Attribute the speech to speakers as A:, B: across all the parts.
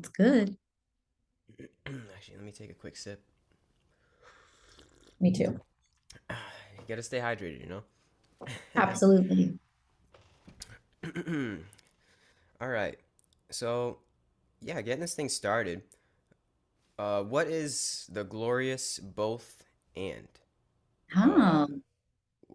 A: Sounds good.
B: Actually, let me take a quick sip.
A: Me too.
B: You gotta stay hydrated, you
A: Absolutely.
B: know? All right. So, yeah, getting this thing started. What is the glorious both and? Uh,
A: Oh,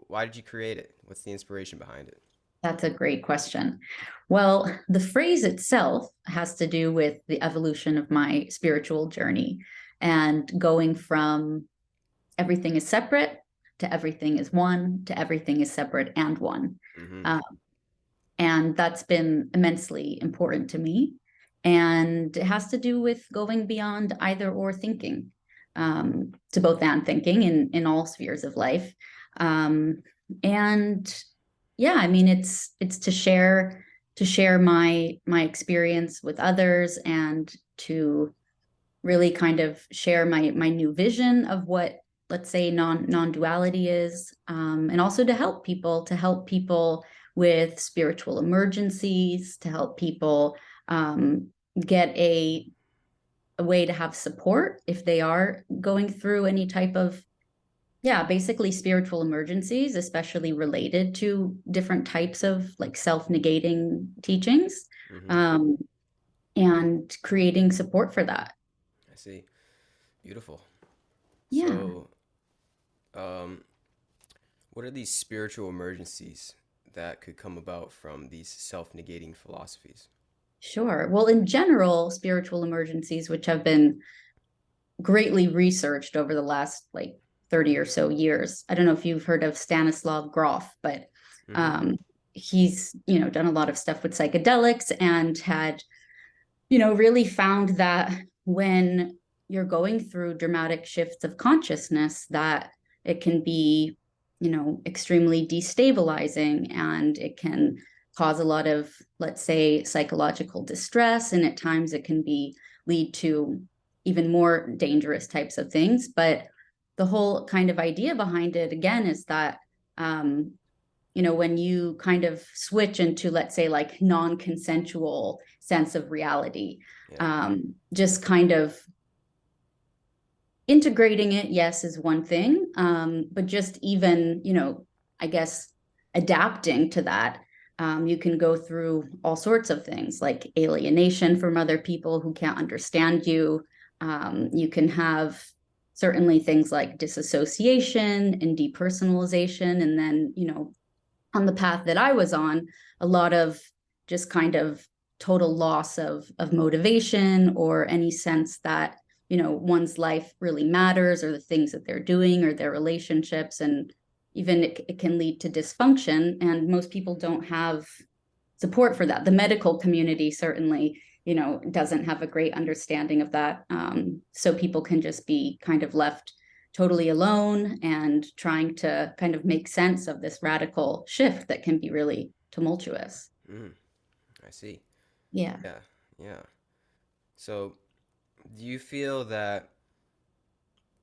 B: why did you create it? What's the inspiration behind it?
A: that's a great question. Well, the phrase itself has to do with the evolution of my spiritual journey and going from everything is separate to everything is one to everything is separate and one.
B: Mm-hmm.
A: Uh, and that's been immensely important to me. And it has to do with going beyond either or thinking, to both and thinking in all spheres of life. Um, and yeah, I mean, it's to share my experience with others and to really kind of share my new vision of what, let's say, non-duality is, and also to help people with spiritual emergencies, to help people um, get a way to have support if they are going through any type of, yeah, basically spiritual emergencies, especially related to different types of like self-negating teachings,
B: Mm-hmm.
A: um, and creating support for that.
B: I see. Beautiful.
A: Yeah.
B: So, um, what are these spiritual emergencies that could come about from these self-negating philosophies?
A: Sure. Well, in general, spiritual emergencies, which have been greatly researched over the last like 30 or so years. I don't know if you've heard of Stanislav Grof, but
B: Mm-hmm.
A: um, he's, done a lot of stuff with psychedelics and had, really found that when you're going through dramatic shifts of consciousness, that it can be, extremely destabilizing and it can cause a lot of, let's say, psychological distress. And at times it can be lead to even more dangerous types of things. But the whole kind of idea behind it, again, is that um, when you kind of switch into, let's say, like non-consensual sense of reality,
B: Yeah.
A: just kind of integrating it, yes, is one thing, but just even, I guess adapting to that, you can go through all sorts of things like alienation from other people who can't understand you. You can have certainly things like disassociation and depersonalization, and then, on the path that I was on, a lot of just kind of total loss of motivation or any sense that, one's life really matters, or the things that they're doing, or their relationships. And even it can lead to dysfunction. And most people don't have support for that. The medical community certainly, doesn't have a great understanding of that. So people can just be kind of left totally alone and trying to kind of make sense of this radical shift that can be really tumultuous.
B: Mm, I see.
A: Yeah.
B: Yeah. Yeah. So, do you feel that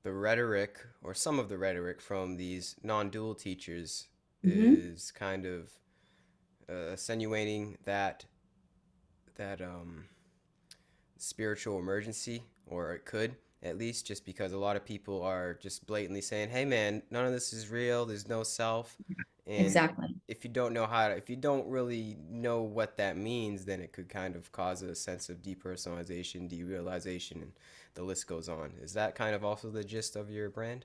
B: the rhetoric or some of the rhetoric from these non-dual teachers
A: Mm-hmm.
B: is kind of attenuating that spiritual emergency, or it could at least, just because a lot of people are just blatantly saying, "Hey, man, none of this is real. There's no self," and
A: Exactly.
B: if you don't really know what that means, then it could kind of cause a sense of depersonalization, derealization, and the list goes on. Is that kind of also the gist of your brand?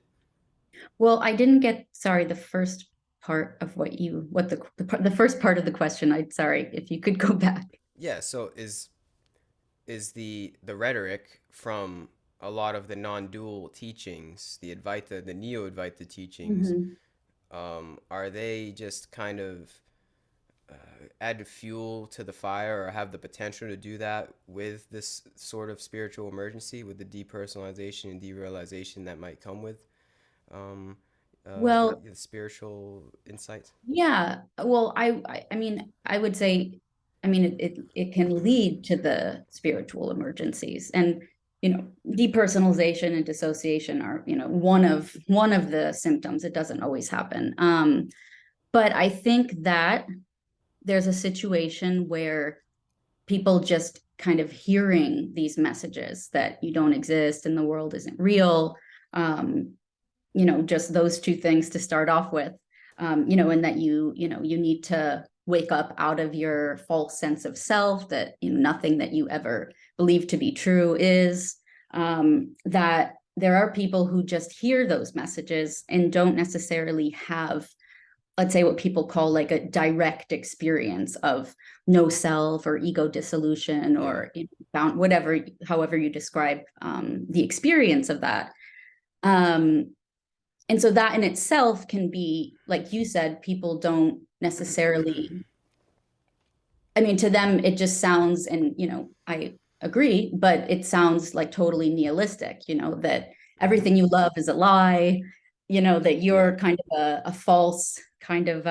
A: Well, I didn't get, sorry, the first part of the first part of the question. I sorry if you could go back.
B: Yeah. So is the rhetoric from a lot of the non-dual teachings, the Advaita, the neo-Advaita teachings,
A: Mm-hmm.
B: are they just kind of add fuel to the fire, or have the potential to do that with this sort of spiritual emergency, with the depersonalization and derealization that might come with um,
A: Well,
B: the spiritual insights?
A: yeah. Well, I mean, I would say, I mean, it can lead to the spiritual emergencies, and depersonalization and dissociation are, one of the symptoms. It doesn't always happen, but I think that there's a situation where people just kind of hearing these messages that you don't exist and the world isn't real. Just those two things to start off with, and that you need to wake up out of your false sense of self, that nothing that you ever believe to be true is, that there are people who just hear those messages and don't necessarily have, let's say, what people call like a direct experience of no self or ego dissolution,
B: Yeah.
A: or found whatever, however you describe the experience of that. And so that in itself can be, like you said, people don't necessarily, I mean, to them, it just sounds, and, I agree, but it sounds like totally nihilistic, that
B: Hmm.
A: everything you love is a lie, that
B: Yeah.
A: you're kind of a false kind of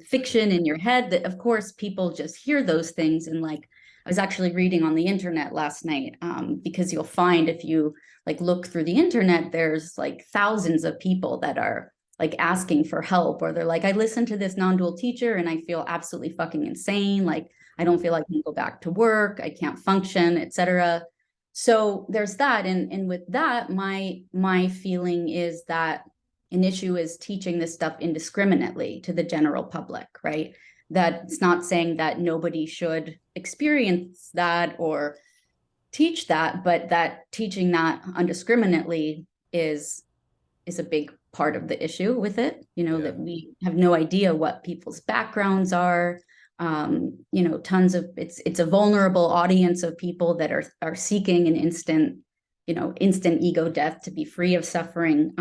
A: fiction in your head, that of course people just hear those things. And like, I was actually reading on the internet last night, because you'll find if you like look through the internet, there's like thousands of people that are like asking for help, or they're like, I listened to this non-dual teacher and I feel absolutely fucking insane. Like, I don't
B: Mm.
A: feel like I can go back to work. I can't function, etc. So there's that. And with that, my feeling is that an issue is teaching this stuff indiscriminately to the general public, right? That it's not saying that nobody should experience that or teach that, but that teaching that undiscriminately is a big part of the issue with it,
B: Yeah.
A: that we have no idea what people's backgrounds are. Tons of, it's a vulnerable audience of people that are seeking an instant ego death to be free of suffering.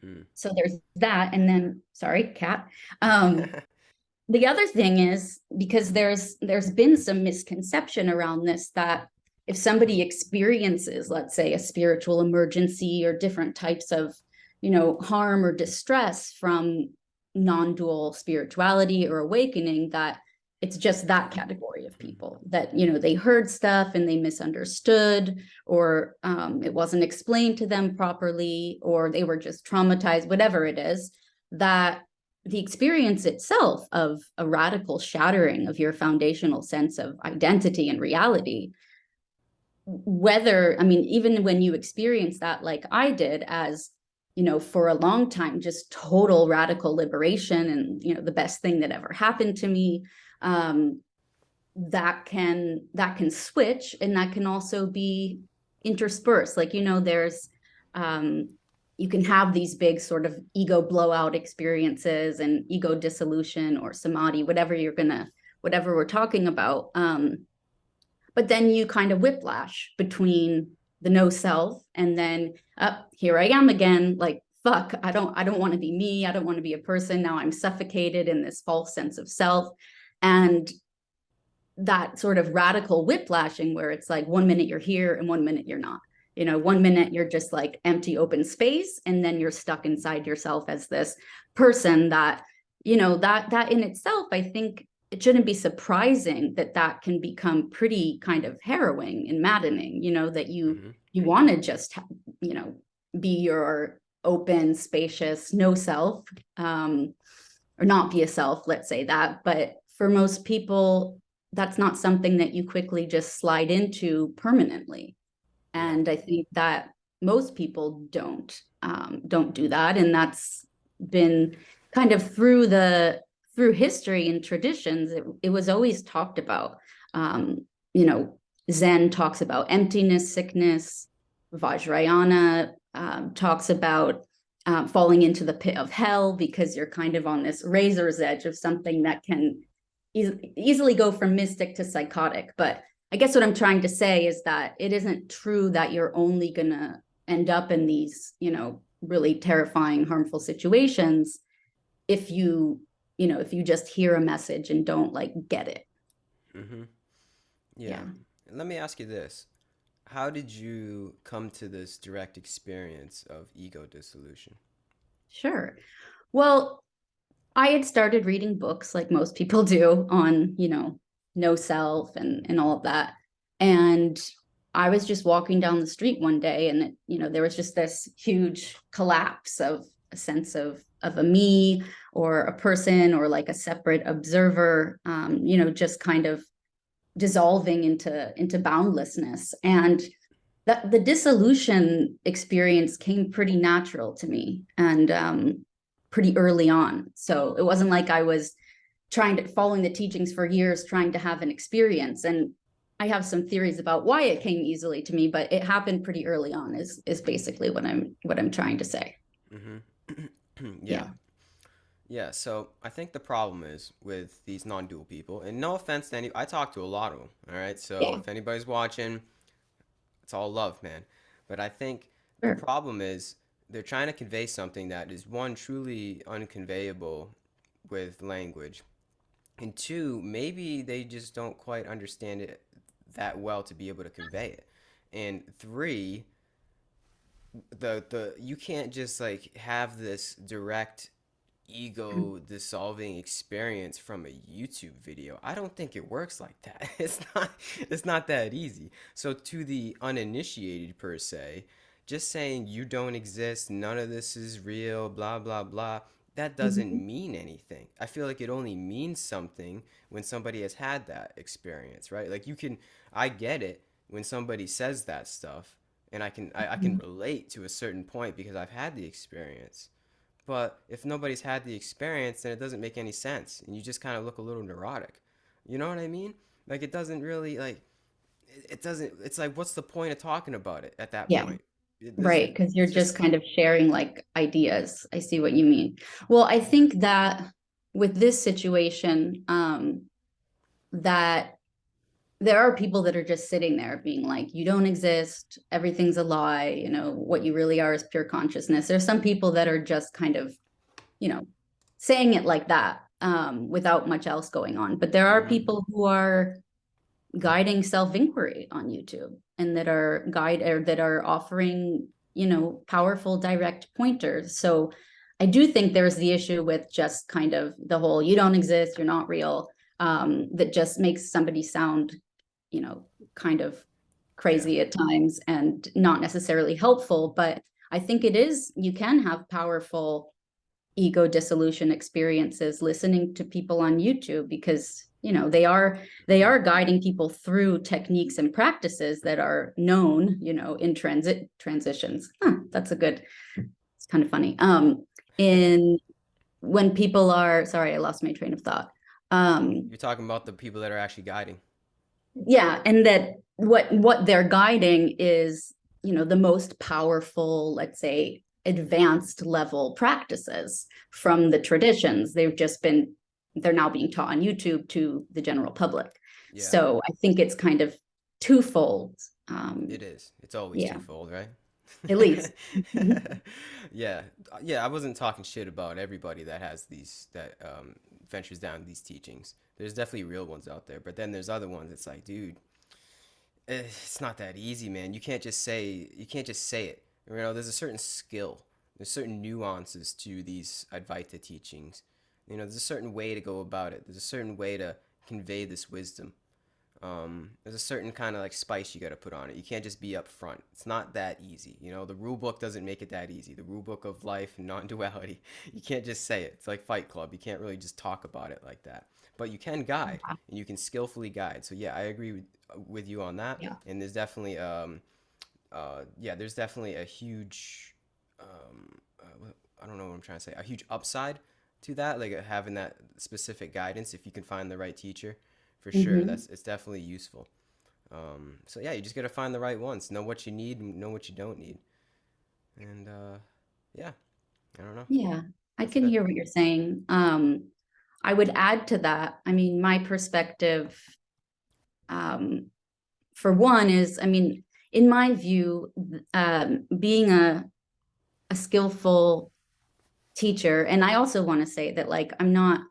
B: Mm.
A: So there's that. And then, sorry, cat. The other thing is, because there's been some misconception around this, that if somebody experiences, let's say, a spiritual emergency or different types of harm or distress from non-dual spirituality or awakening, that it's just that category of people, that they heard stuff and they misunderstood, or it wasn't explained to them properly, or they were just traumatized, whatever it is, that the experience itself of a radical shattering of your foundational sense of identity and reality, whether, I mean, even when you experience that, like I did, as for a long time, just total radical liberation and the best thing that ever happened to me, that can switch, and that can also be interspersed, like there's um you can have these big sort of ego blowout experiences and ego dissolution or samadhi, whatever we're talking about, but then you kind of whiplash between the no self, and then here I am again, like, fuck, I don't want to be me, I don't want to be a person, now I'm suffocated in this false sense of self. And that sort of radical whiplashing, where it's like 1 minute you're here and 1 minute you're not, 1 minute you're just like empty open space, and then you're stuck inside yourself as this person that that in itself, I think it shouldn't be surprising that that can become pretty kind of harrowing and maddening, that you
B: Hmm.
A: you want to just be your open spacious no self, or not be a self, let's say that. But for most people, that's not something that you quickly just slide into permanently.
B: Yeah.
A: And I think that most people don't do that. And that's been kind of through history and traditions. It was always talked about. Um, you know, Zen talks about emptiness, sickness. Vajrayana talks about falling into the pit of hell, because you're kind of on this razor's edge of something that can easily go from mystic to psychotic. But I guess what I'm trying to say is that it isn't true that you're only going to end up in these, really terrifying, harmful situations if if you just hear a message and don't like get it.
B: Hmm. Yeah.
A: Yeah,
B: Let me ask you this. How did you come to this direct experience of ego dissolution?
A: sure. Well, I had started reading books like most people do on, no self and all of that. And I was just walking down the street one day, and there was just this huge collapse of a sense of a me or a person or like a separate observer, just kind of dissolving into boundlessness. And that the dissolution experience came pretty natural to me, and pretty early on. So it wasn't like I was following the teachings for years, trying to have an experience. And I have some theories about why it came easily to me, but it happened pretty early on, is basically what I'm trying to say.
B: Mm-hmm.
A: Yeah.
B: Yeah. Yeah, so I think the problem is with these non-dual people, and no offense to any, I talk to a lot of them, all right? So
A: Yeah.
B: if anybody's watching, it's all love, man. But I think the
A: Sure.
B: problem is they're trying to convey something that is one, truly unconveyable with language, and two, maybe they just don't quite understand it that well to be able to convey it. And three, the you can't just like have this direct ego dissolving experience from a YouTube video. I don't think it works like that. It's not that easy. So to the uninitiated per se, just saying you don't exist, none of this is real, blah blah blah, that doesn't
A: Mhm.
B: mean anything. I feel like it only means something when somebody has had that experience, right? Like you can I get it when somebody says that stuff and I can
A: Mhm.
B: relate to a certain point because I've had the experience. But if nobody's had the experience, then it doesn't make any sense, and you just kind of look a little neurotic. You know what I mean? Like it doesn't really like it doesn't. It's like what's the point of talking about it at that
A: Yeah.
B: point? It, there's,
A: Right, because you're
B: it's
A: just
B: just
A: kind of sharing like ideas. I see what you mean. Well, I think that with this situation, that there are people that are just sitting there being like, you don't exist, everything's a lie, what you really are is pure consciousness. There's some people that are just kind of, you know, saying it like that, without much else going on. But there are
B: mm-hmm,
A: people who are guiding self-inquiry on YouTube, and that are offering, powerful direct pointers. So I do think there's the issue with just kind of the whole you don't exist, you're not real, that just makes somebody sound, kind of
B: yeah,
A: crazy at times and not necessarily helpful. But I think you can have powerful ego dissolution experiences listening to people on YouTube, because they are guiding people through techniques and practices that are known, in transitions. That's a good, it's kind of funny. In When people are, sorry, I lost my train of thought.
B: you're talking about the people that are actually guiding.
A: Yeah, and that what they're guiding is, the most powerful, let's say, advanced level practices from the traditions. They're now being taught on YouTube to the general public.
B: Yeah,
A: So I think it's kind of twofold.
B: it is. It's always
A: Yeah,
B: twofold, right?
A: at least.
B: Yeah, yeah. I wasn't talking shit about everybody that has these that ventures down these teachings. There's definitely real ones out there, but then there's other ones. It's like, dude, it's not that easy, man. You can't just say it. There's a certain skill. There's certain nuances to these Advaita teachings. There's a certain way to go about it. There's a certain way to convey this wisdom. There's a certain kind of like spice you got to put on it. You can't just be upfront. It's not that easy. The rule book doesn't make it that easy. The rule book of life and non-duality. You can't just say it. It's like Fight Club. You can't really just talk about it like that. But you can guide, and you can skillfully guide. So yeah, I agree with you on that.
A: Yeah.
B: And there's definitely yeah, there's definitely a huge I don't know what I'm trying to say. A huge upside to that, like having that specific guidance if you can find the right teacher, for sure.
A: Hmm.
B: It's definitely useful. So yeah, you just gotta find the right ones. Know what you need, and know what you don't need, and yeah, I don't know.
A: Yeah, I
B: That's
A: can
B: good.
A: hear what you're saying. I would add to that. I mean, my perspective, um, for one, is, I mean, in my view, being a skillful teacher, and I also want to say that, like, I'm not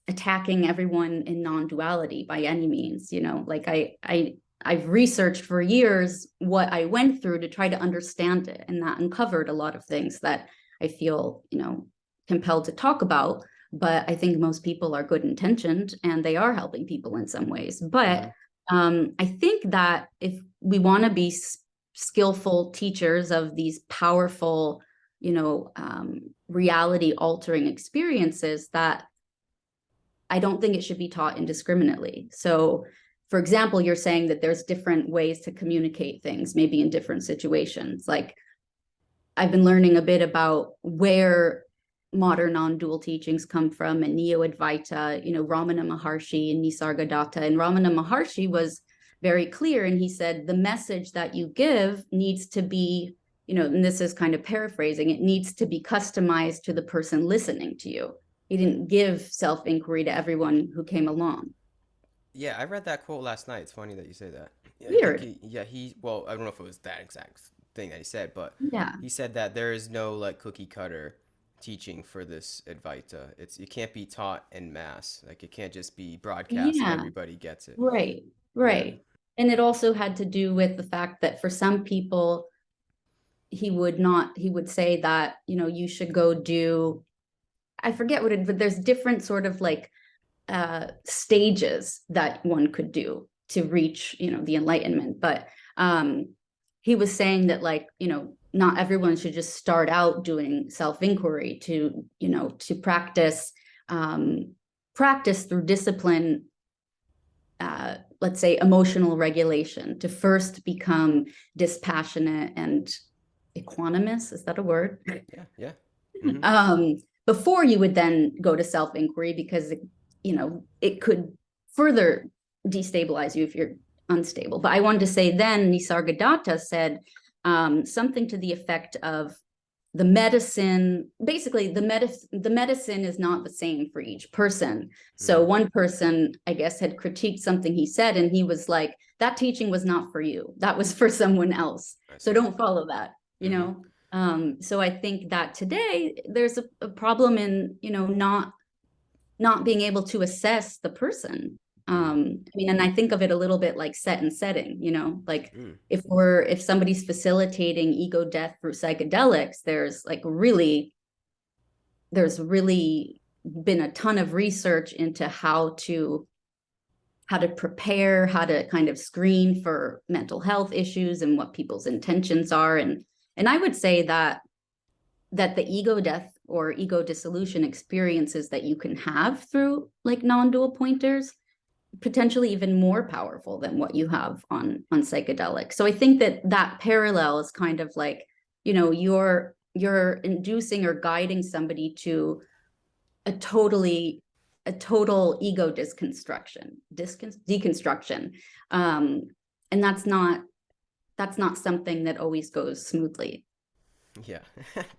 A: attacking everyone in non-duality by any means. Like, I've researched for years what I went through to try to understand it, and that uncovered a lot of things that I feel, compelled to talk about. But I think most people are good intentioned, and they are helping people in some ways.
B: Mm-hmm.
A: But I think that if we want to be skillful teachers of these powerful, reality altering experiences, that I don't think it should be taught indiscriminately. So for example, you're saying that there's different ways to communicate things, maybe in different situations. Like I've been learning a bit about where modern non-dual teachings come from, and neo-advaita, Ramana Maharshi and Nisargadatta. And Ramana Maharshi was very clear, and he said the message that you give needs to be, and this is kind of paraphrasing, it needs to be customized to the person listening to you. He didn't give self-inquiry to everyone who came along.
B: Yeah, I read that quote last night. It's funny that you say that. Yeah, I think
A: Weird.
B: well, I don't know if it was that exact thing that he said, but
A: Yeah.
B: he said that there is no like cookie cutter teaching for this Advaita. It can't be taught en masse. Like it can't just be broadcast and
A: Yeah.
B: everybody gets it.
A: Right.
B: Yeah.
A: Right. And it also had to do with the fact that for some people, he would say that, you should go do, I forget what it, but there's different sort of like stages that one could do to reach, the enlightenment. But he was saying that, like, not everyone should just start out doing self-inquiry to practice through discipline, let's say emotional regulation, to first become dispassionate and equanimous. Is that a word?
B: Yeah. Yeah. Mm-hmm.
A: Before you would then go to self-inquiry, because it could further destabilize you if you're unstable. But I wanted to say then Nisargadatta said something to the effect of the medicine, basically the medicine is not the same for each person. So
B: Mm-hmm.
A: one person, I guess, had critiqued something he said, and he was like, that teaching was not for you. That was for someone else.
B: I
A: So
B: see.
A: don't follow that,
B: Mm-hmm.
A: So I think that today there's a problem in, not being able to assess the person.
B: Mm.
A: I mean, and I think of it a little bit like set and setting, like
B: Mm.
A: if somebody's facilitating ego death through psychedelics, there's really been a ton of research into how to prepare, how to kind of screen for mental health issues and what people's intentions are. And I would say that the ego death or ego dissolution experiences that you can have through like non-dual pointers, potentially even more powerful than what you have on psychedelics. So I think that parallel is kind of like, you're inducing or guiding somebody to a total ego deconstruction. And that's not something that always goes smoothly,
B: Yeah.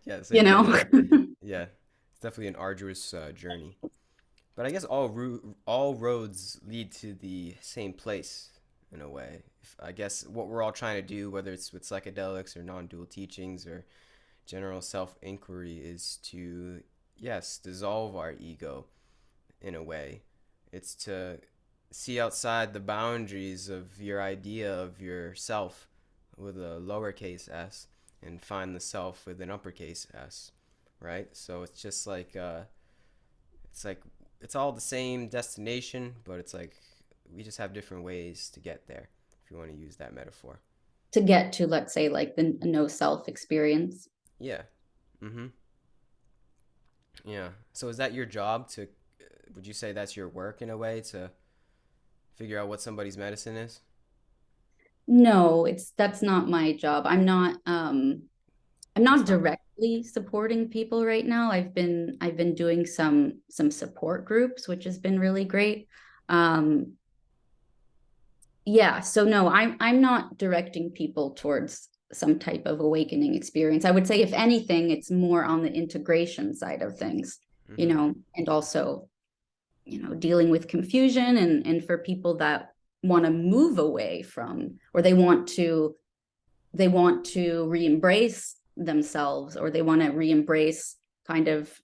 B: Yeah.
A: you
B: Same here.
A: know.
B: Yeah. It's definitely an arduous journey. But I guess all roads lead to the same place in a way. I guess what we're all trying to do, whether it's with psychedelics or non-dual teachings or general self-inquiry, is to, yes, dissolve our ego in a way. It's to see outside the boundaries of your idea of yourself with a lowercase s and find the self with an uppercase s, right? So it's just like it's like it's all the same destination, but it's like we just have different ways to get there, if you want to use that metaphor.
A: To get to, let's say, like the no self experience.
B: Yeah. Mm-hmm. Yeah. So is that your job to, would you say that's your work in a way to figure out what somebody's medicine is?
A: No, that's not my job. I'm
B: That's
A: not
B: fine.
A: directly supporting people right now. I've been doing some support groups, which has been really great. Um, yeah, so no, I'm not directing people towards some type of awakening experience. I would say if anything, it's more on the integration side of things,
B: Mm-hmm.
A: and also, dealing with confusion, and for people that want to move away from, or they want to re-embrace themselves, or they want to re-embrace kind of,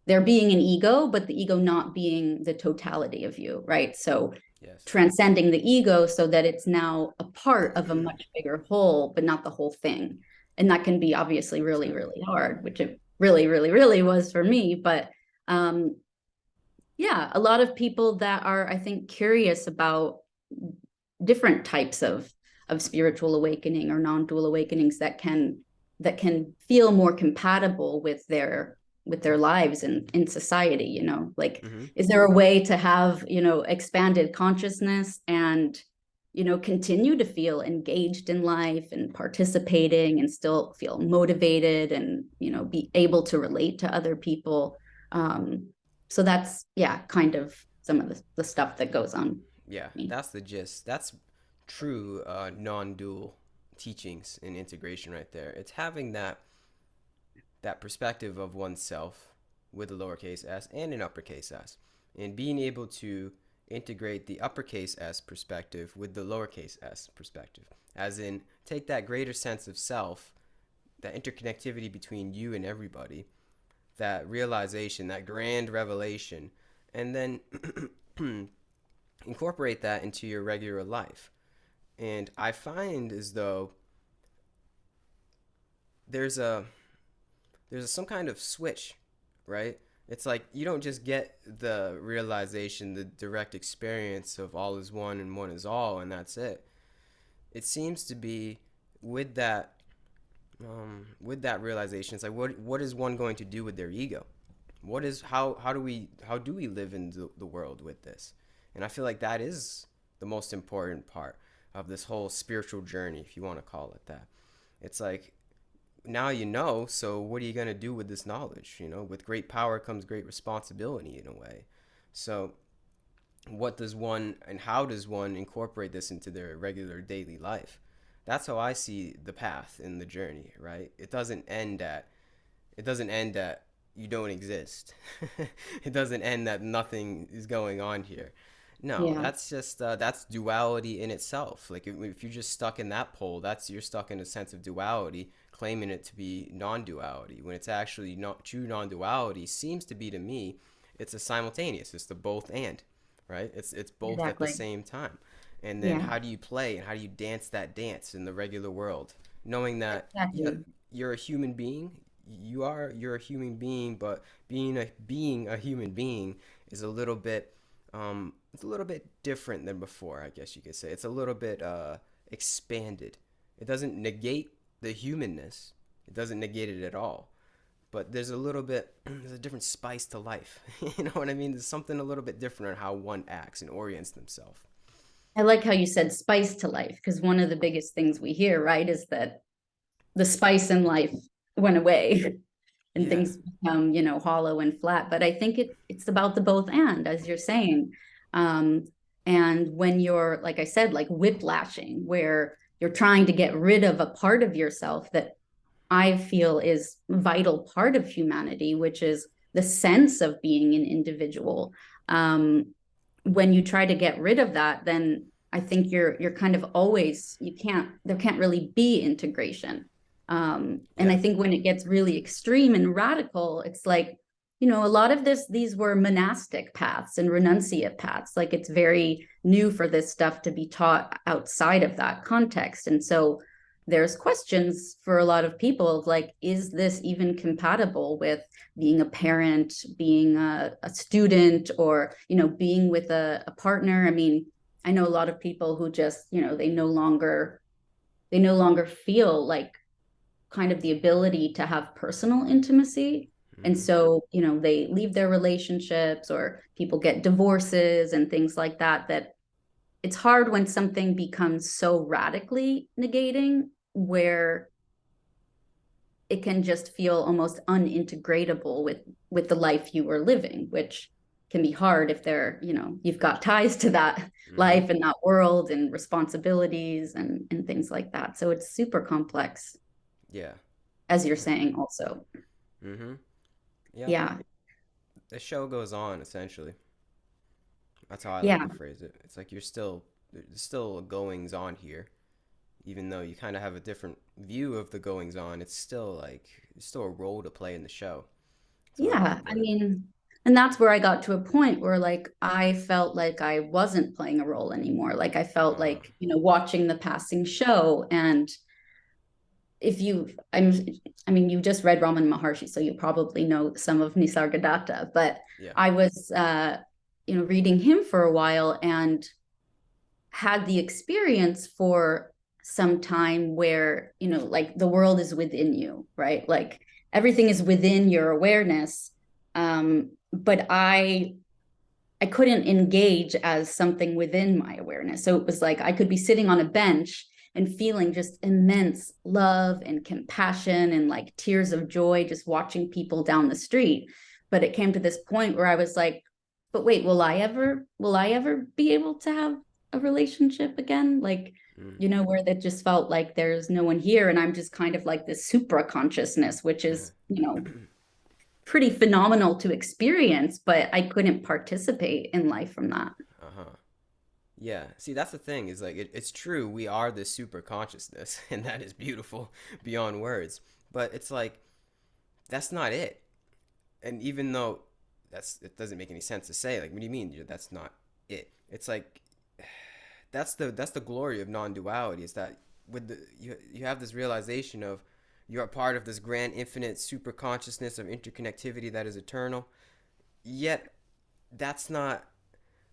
A: there being an ego, but the ego not being the totality of you, right? So
B: Yes.
A: transcending the ego so that it's now a part of a much bigger whole, but not the whole thing. And that can be obviously really,
B: Exactly.
A: really hard, which it really, really, really was for me. But um, yeah, a lot of people that are, I think, curious about different types of spiritual awakening or non-dual awakenings that can feel more compatible with with their lives and in society, you know, like,
B: Mm-hmm.
A: is there a way to have, you know, expanded consciousness and, you know, continue to feel engaged in life and participating and still feel motivated and, you know, be able to relate to other people. So that's, yeah, kind of some of the stuff that goes on
B: Yeah,
A: with me.
B: that's the gist. That's true non-dual teachings and integration right there. It's having that perspective of oneself with a lowercase s and an uppercase s, and being able to integrate the uppercase s perspective with the lowercase s perspective. As in, take that greater sense of self, that interconnectivity between you and everybody, that realization, that grand revelation, and then incorporate that into your regular life. And I find as though there's a some kind of switch, right? It's like you don't just get the realization, the direct experience of all is one and one is all, and that's it. It seems to be with that realization. It's like what is one going to do with their ego? What is how do we live in the world with this? And I feel like that is the most important part of this whole spiritual journey, if you want to call it that. It's like now you know, so what are you going to do with this knowledge? You know, with great power comes great responsibility in a way. So what does one and how does one incorporate this into their regular daily life? That's how I see the path in the journey, right? It doesn't end at you don't exist. It doesn't end that nothing is going on here. No,
A: Yeah,
B: that's just that's duality in itself. Like if you're just stuck in that pole, that's you're stuck in a sense of duality, claiming it to be non-duality when it's actually not true. Non-duality seems to be to me, it's a simultaneous. It's the both and, right? It's both at the
A: exactly.
B: same time. And then
A: Yeah,
B: how do you play and how do you dance that dance in the regular world, knowing that yeah,
A: exactly.
B: you're a human being, you're a human being, but being a human being is a little bit it's a little bit different than before, I guess you could say. It's a little bit expanded. It doesn't negate the humanness. It doesn't negate it at all. But there's a little bit there's a different spice to life. You know what I mean? There's something a little bit different on how one acts and orients themselves.
A: I like how you said spice to life, because one of the biggest things we hear, right, is that the spice in life went away and
B: Yeah.
A: things become, you know, hollow and flat. But I think it's about the both and, as you're saying. Um, and when you're, like I said, like whiplashing, where you're trying to get rid of a part of yourself that I feel is a vital part of humanity, which is the sense of being an individual. Um, when you try to get rid of that, then I think you're kind of always, you can't, there can't really be integration. And
B: Yeah.
A: I think when it gets really extreme and radical, it's like, you know, a lot of these were monastic paths and renunciate paths. Like it's very new for this stuff to be taught outside of that context. And so there's questions for a lot of people of like, is this even compatible with being a parent, being a student, or, you know, being with a partner? I mean, I know a lot of people who just, you know, they no longer feel like kind of the ability to have personal intimacy. And
B: Hmm.
A: so, you know, they leave their relationships or people get divorces and things like that, that it's hard when something becomes so radically negating where it can just feel almost unintegratable with the life you were living, which can be hard if they're, you know, you've got ties to that
B: Hmm.
A: life and that world and responsibilities and things like that. So it's super complex,
B: Yeah.
A: as you're saying also.
B: Hmm. Yep.
A: Yeah.
B: The show goes on essentially. That's how I like
A: Yeah.
B: to phrase it. It's like there's still goings on here, even though you kind of have a different view of the goings on. It's still like there's still a role to play in the show. That's how I like to
A: Yeah. I
B: put it.
A: mean, and that's where I got to a point where like I felt like I wasn't playing a role anymore. Like I felt
B: Uh,
A: like, you know, watching the passing show. And if you I mean you just read Raman Maharshi, so you probably know some of Nisargadatta, but
B: yeah.
A: I was you know, reading him for a while and had the experience for some time where, you know, like the world is within you, right? Like everything is within your awareness. But I couldn't engage as something within my awareness. So it was like I could be sitting on a bench and feeling just immense love and compassion and like tears of joy just watching people down the street. But it came to this point where I was like, but wait, will I ever be able to have a relationship again? Like,
B: Mm.
A: where that just felt like there's no one here. And I'm just kind of like this supra consciousness, which is, pretty phenomenal to experience, but I couldn't participate in life from that.
B: Uh-huh. Yeah. See, that's the thing is like it's true. We are this super consciousness, and that is beautiful beyond words. But it's like that's not it. And even though it doesn't make any sense to say, like, what do you mean that's not it? It's like that's the glory of non-duality. Is that with you have this realization of you're a part of this grand infinite super consciousness of interconnectivity that is eternal. Yet that's not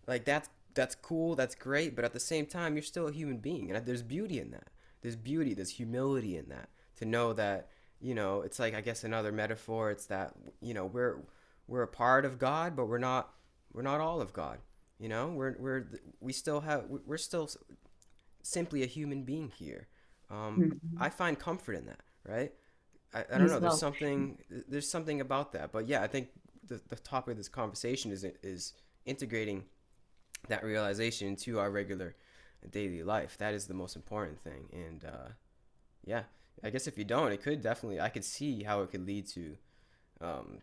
B: like that's cool, that's great, but at the same time you're still a human being, and there's beauty in that. There's beauty, there's humility in that, to know that, it's like, I guess another metaphor, it's that, we're a part of God, but we're not all of God. We're still simply a human being here.
A: Mhm.
B: I find comfort in that, right? I
A: Me
B: don't
A: as
B: know. There's
A: well.
B: something about that. But yeah, I think the topic of this conversation is integrating that realization into our regular daily life. That is the most important thing. And yeah, I guess if you don't, it could definitely. I could see how it could lead to um,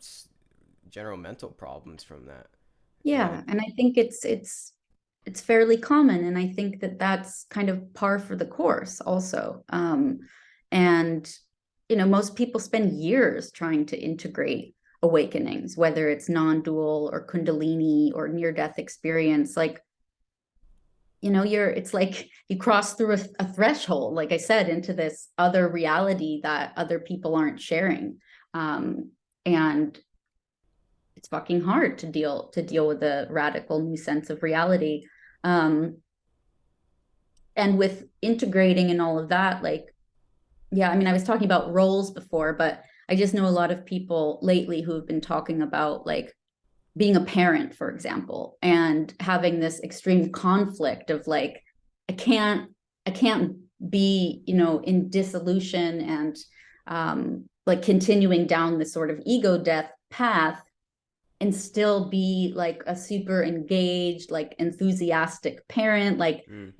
B: general mental problems from that.
A: Yeah,
B: And
A: and I think it's fairly common, and I think that that's kind of par for the course also. And most people spend years trying to integrate awakenings, whether it's non-dual or kundalini or near-death experience. Like, it's like you cross through a threshold, like I said, into this other reality that other people aren't sharing. And it's fucking hard to deal with a radical new sense of reality. Um, and with integrating and all of that, like, yeah, I mean, I was talking about roles before, but I just know a lot of people lately who have been talking about like being a parent, for example, and having this extreme conflict of like, I can't, I can't be, in dissolution and like continuing down this sort of ego death path and still be like a super engaged, like enthusiastic parent. Like,
B: mm,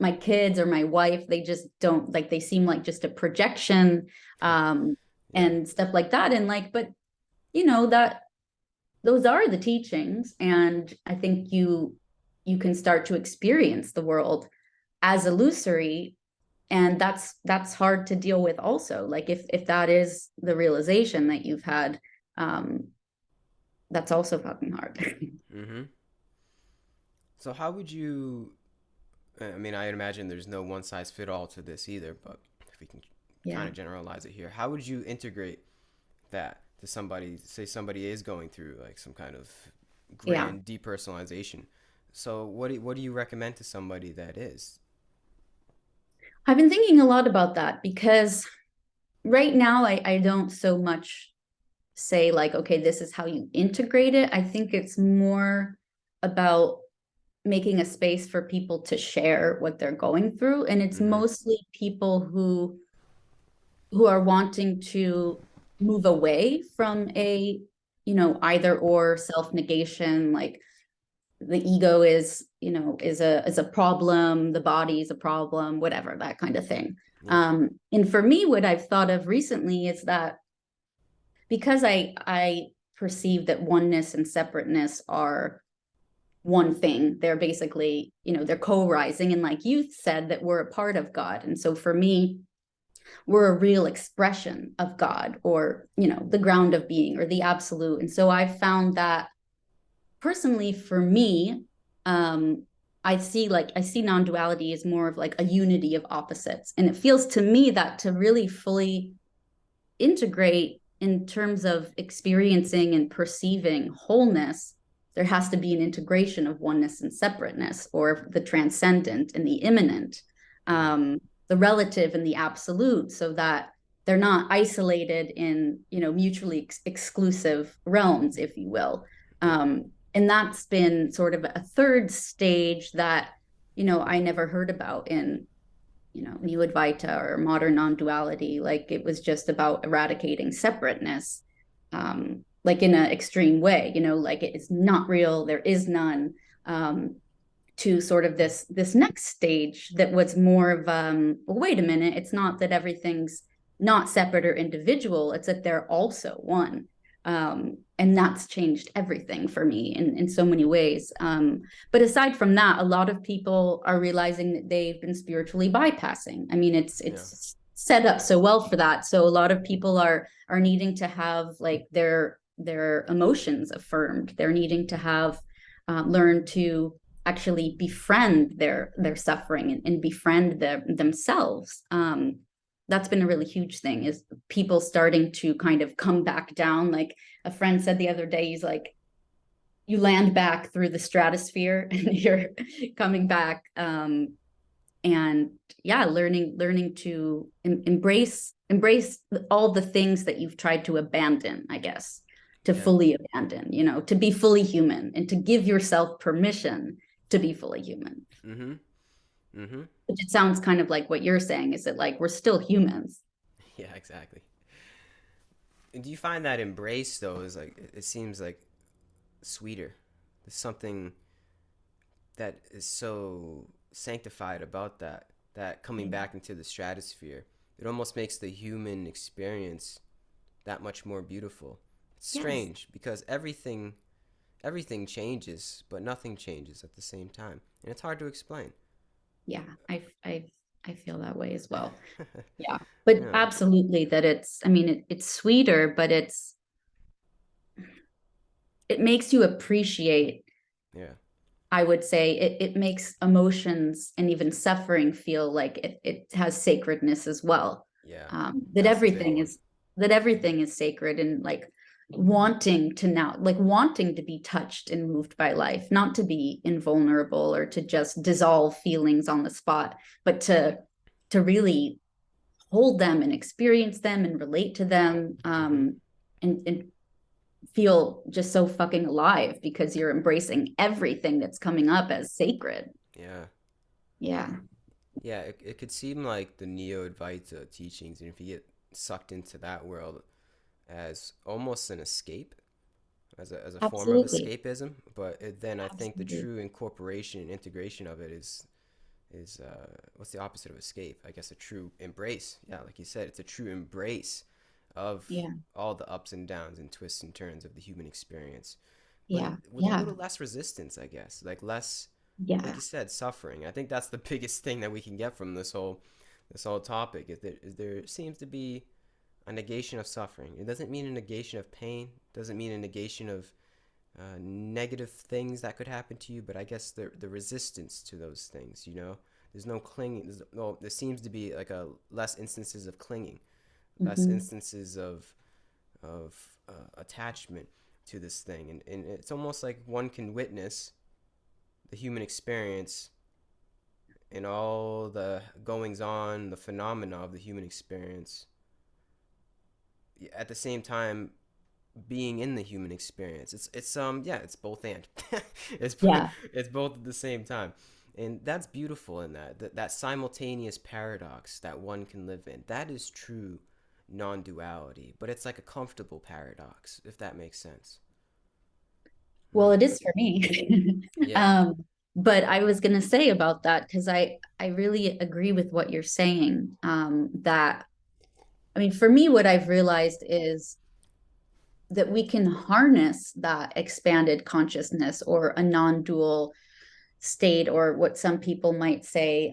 A: my kids or my wife, they just don't like, they seem like just a projection, um,
B: yeah,
A: and stuff like that. And like, but that those are the teachings. And I think you can start to experience the world as illusory. And that's hard to deal with also. Like if that is the realization that you've had, um, that's also fucking hard.
B: mm-hmm. So how would you? I mean, I imagine there's no one size fit all to this either, but if we can kind
A: Yeah.
B: of generalize it here, how would you integrate that to somebody? Say somebody is going through like some kind of
A: Yeah.
B: grand depersonalization. So what do you recommend to somebody that is?
A: I've been thinking a lot about that because right now I don't so much say like, okay, this is how you integrate it. I think it's more about making a space for people to share what they're going through. And it's
B: Mm-hmm.
A: mostly people who are wanting to move away from a, either or self-negation, like the ego is a problem, the body is a problem, whatever, that kind of thing.
B: Yeah.
A: And for me, what I've thought of recently is that because I perceive that oneness and separateness are one thing, they're basically, they're co-rising, and like you said, that we're a part of God. And so for me, we're a real expression of God, or the ground of being, or the absolute. And so I found that personally for me, um I see non-duality as more of like a unity of opposites, and it feels to me that to really fully integrate in terms of experiencing and perceiving wholeness, there has to be an integration of oneness and separateness, or the transcendent and the immanent,
B: Mm.
A: the relative and the absolute, so that they're not isolated in, mutually exclusive realms, if you will.
B: Yeah.
A: And that's been sort of a third stage that, I never heard about in, neo-advaita or modern non-duality. Like it was just about eradicating separateness, like in an extreme way, like it is not real, there is none. To sort of this next stage that was more of well, wait a minute, it's not that everything's not separate or individual, it's that they're also one. And that's changed everything for me in so many ways. But aside from that, a lot of people are realizing that they've been spiritually bypassing. I mean, it's
B: Yeah.
A: it's set up so well for that. So a lot of people are needing to have like their emotions affirmed. They're needing to have learn to actually befriend their suffering and befriend themselves. That's been a really huge thing, is people starting to kind of come back down. Like a friend said the other day, he's like, you land back through the stratosphere and you're coming back, and yeah, learning to embrace all the things that you've tried to abandon, I guess, to
B: Yeah.
A: fully abandon, to be fully human and to give yourself permission to be fully human.
B: Mm-hmm. Mm-hmm.
A: Which it sounds kind of like what you're saying, is that like we're still humans.
B: Yeah, exactly. And do you find that embrace though is like it seems like sweeter? There's something that is so sanctified about that coming back into the stratosphere. It almost makes the human experience that much more beautiful. It's
A: Yes.
B: strange because everything changes, but nothing changes at the same time, and it's hard to explain.
A: Yeah, I feel that way as well. Yeah. But
B: Yeah,
A: absolutely, that it's, I mean, it's sweeter, but it makes you appreciate,
B: yeah,
A: I would say, it makes emotions and even suffering feel like it has sacredness as well.
B: yeah.
A: That
B: That's the big one.
A: everything is sacred, and like wanting to be touched and moved by life, not to be invulnerable or to just dissolve feelings on the spot, but to really hold them and experience them and relate to them,
B: Mm-hmm.
A: and feel just so fucking alive because you're embracing everything that's coming up as sacred.
B: Yeah,
A: Yeah.
B: yeah. It could seem like the neo-advaita teachings, and if you get sucked into that world as almost an escape, as a form of
A: Absolutely.
B: escapism, but then I think the
A: Absolutely.
B: true incorporation and integration of it is what's the opposite of escape? I guess a true embrace. Yeah, like you said, it's a true embrace of
A: Yeah.
B: all the ups and downs and twists and turns of the human experience, but
A: Yeah.
B: with a
A: Yeah.
B: little less resistance, I guess. Like less, like
A: Yeah.
B: you said, suffering. I think that's the biggest thing that we can get from this whole topic. Is there seems to be a negation of suffering. It doesn't mean a negation of pain. Doesn't mean a negation of negative things that could happen to you, but I guess the resistance to those things, there's no clinging. There seems to be like a less instances of clinging, less
A: Hmm.
B: instances of attachment to this thing, and it's almost like one can witness the human experience and all the goings on, the phenomena of the human experience, at the same time being in the human experience. It's yeah, it's both and it's
A: Yeah.
B: it's both at the same time, and that's beautiful in that simultaneous paradox that one can live in. That is true non-duality, but it's like a comfortable paradox, if that makes sense.
A: Well,
B: Hmm.
A: it is for me.
B: Yeah.
A: But I was going to say about that, because I really agree with what you're saying. That, I mean, for me, what I've realized is that we can harness that expanded consciousness or a non-dual state, or what some people might say,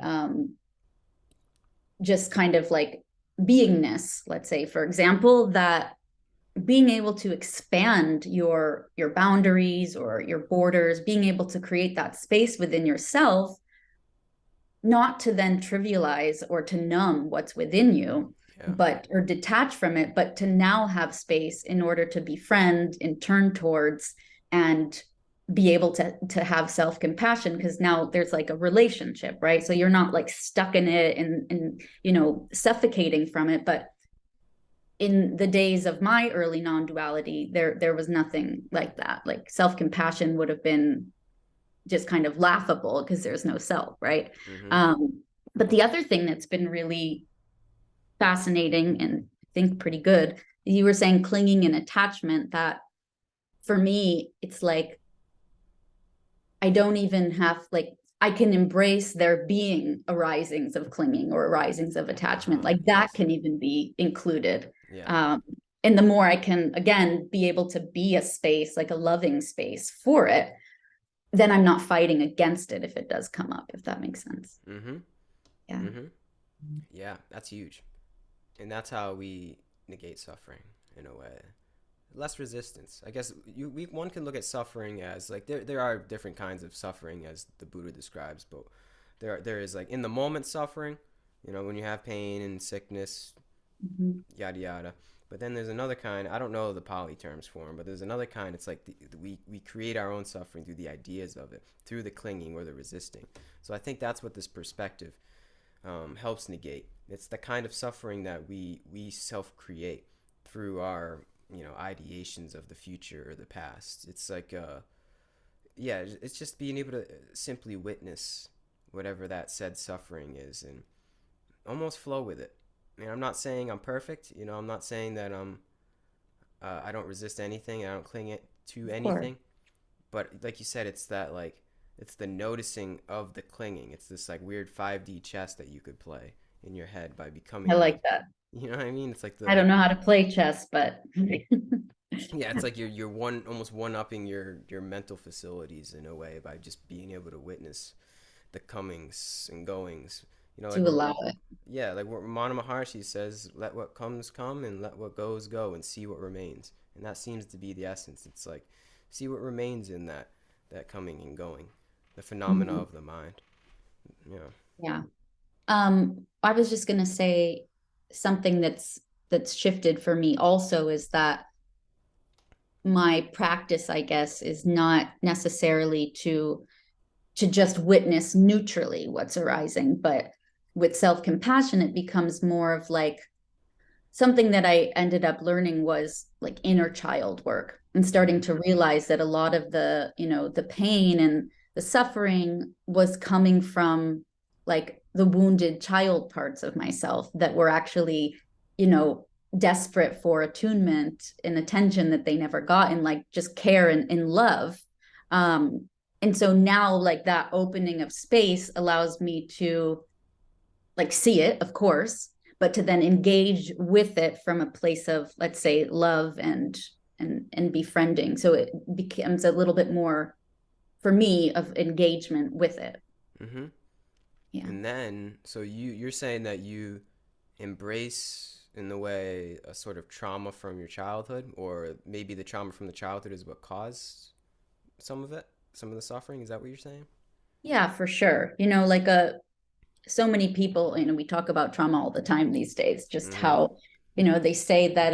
A: just kind of like beingness, let's say, for example, that being able to expand your boundaries or your borders, being able to create that space within yourself, not to then trivialize or to numb what's within you,
B: Yeah.
A: but or detach from it, but to now have space in order to befriend and turn towards, and be able to have self-compassion, because now there's like a relationship, right? So you're not like stuck in it and suffocating from it, but in the days of my early non-duality, there was nothing like that. Like self-compassion would have been just kind of laughable because there's no self, right?
B: Mm-hmm.
A: But the other thing that's been really fascinating and I think pretty good, you were saying clinging and attachment, that for me, it's like I don't even have like I can embrace there being arisings of clinging or arisings of attachment.
B: Uh-huh.
A: Like that
B: Yes.
A: can even be included.
B: Yeah.
A: Um, and the more I can, again, be able to be a space, like a loving space for it, then I'm not fighting against it if it does come up, if that makes sense.
B: Mm-hmm.
A: Yeah.
B: Mm-hmm. Yeah, that's huge. And that's how we negate suffering in a way. Less resistance. I guess one can look at suffering as like there are different kinds of suffering as the Buddha describes, but there is like in the moment suffering, when you have pain and sickness,
A: Mhm.
B: yada yada. But then there's another kind. I don't know the Pali terms for them, but there's another kind. It's like we create our own suffering through the ideas of it, through the clinging or the resisting. So I think that's what this perspective helps negate. It's the kind of suffering that we self create through our ideations of the future or the past. It's like yeah, it's just being able to simply witness whatever that said suffering is and almost flow with it. I'm not saying I'm perfect. I'm not saying that I don't resist anything. I don't cling it to
A: Of course.
B: anything. But like you said, it's that like it's the noticing of the clinging. It's this like weird 5D chess that you could play in your head by
A: I
B: becoming like,
A: like that.
B: you know what I mean? It's like
A: I
B: the
A: don't know how to play chess, but
B: yeah, it's like you're one almost one upping your mental facilities in a way by just being able to witness the comings and goings. Like
A: to allow it.
B: yeah, like what Ramana Maharshi says, let what comes come and let what goes go and see what remains. And that seems to be the essence. It's like see what remains in that coming and going, the phenomena
A: Mhm.
B: of the mind. Yeah.
A: Yeah. I was just gonna say something that's shifted for me also is that my practice, I guess, is not necessarily to just witness neutrally what's arising, but with self-compassion, it becomes more of like something that I ended up learning was like inner child work and
B: Mm-hmm.
A: starting to realize that a lot of the, the pain and the suffering was coming from like the wounded child parts of myself that were actually, you know, desperate for attunement and attention that they never got and like just care and love. Um, and so now like that opening of space allows me to like see it, of course, but to then engage with it from a place of, let's say, love and befriending. So it becomes a little bit more for me of engagement with it.
B: Mm-hmm.
A: Yeah.
B: And then, so you're saying that you embrace in the way a sort of trauma from your childhood, or maybe the trauma from the childhood is what caused some of it, some of the suffering. Is that what you're saying?
A: Yeah, for sure. Like so many people, we talk about trauma all the time these days, just
B: Mm-hmm.
A: how, they say that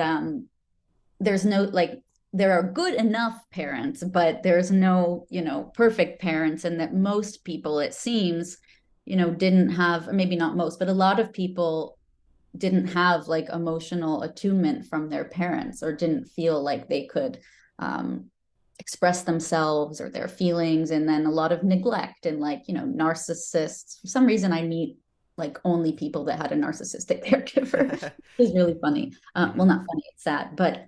A: there's no like there are good enough parents, but there's no, perfect parents, and that most people, it seems, didn't have, or maybe not most, but a lot of people didn't have like emotional attunement from their parents or didn't feel like they could um, express themselves or their feelings, and then a lot of neglect and like, narcissists. For some reason I meet like only people that had a narcissistic caregiver, which is really funny. Well,
B: Mm-hmm.
A: not funny, it's sad, but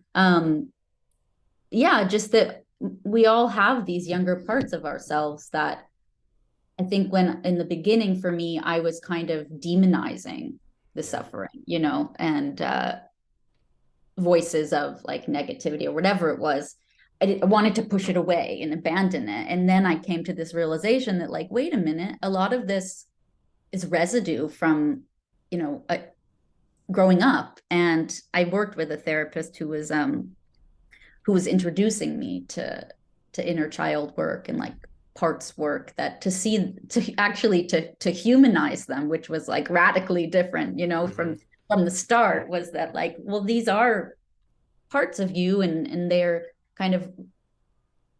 A: yeah, just that we all have these younger parts of ourselves that I think when in the beginning for me, I was kind of demonizing the
B: Yeah.
A: suffering, and voices of like negativity or whatever it was. I wanted to push it away and abandon it. And then I came to this realization that, like, wait a minute, a lot of this is residue from, growing up. And I worked with a therapist who was introducing me to inner child work and like parts work, that to see, to actually to humanize them, which was like radically different,
B: Mm-hmm.
A: from the start, was that like, well, these are parts of you, and they're kind of,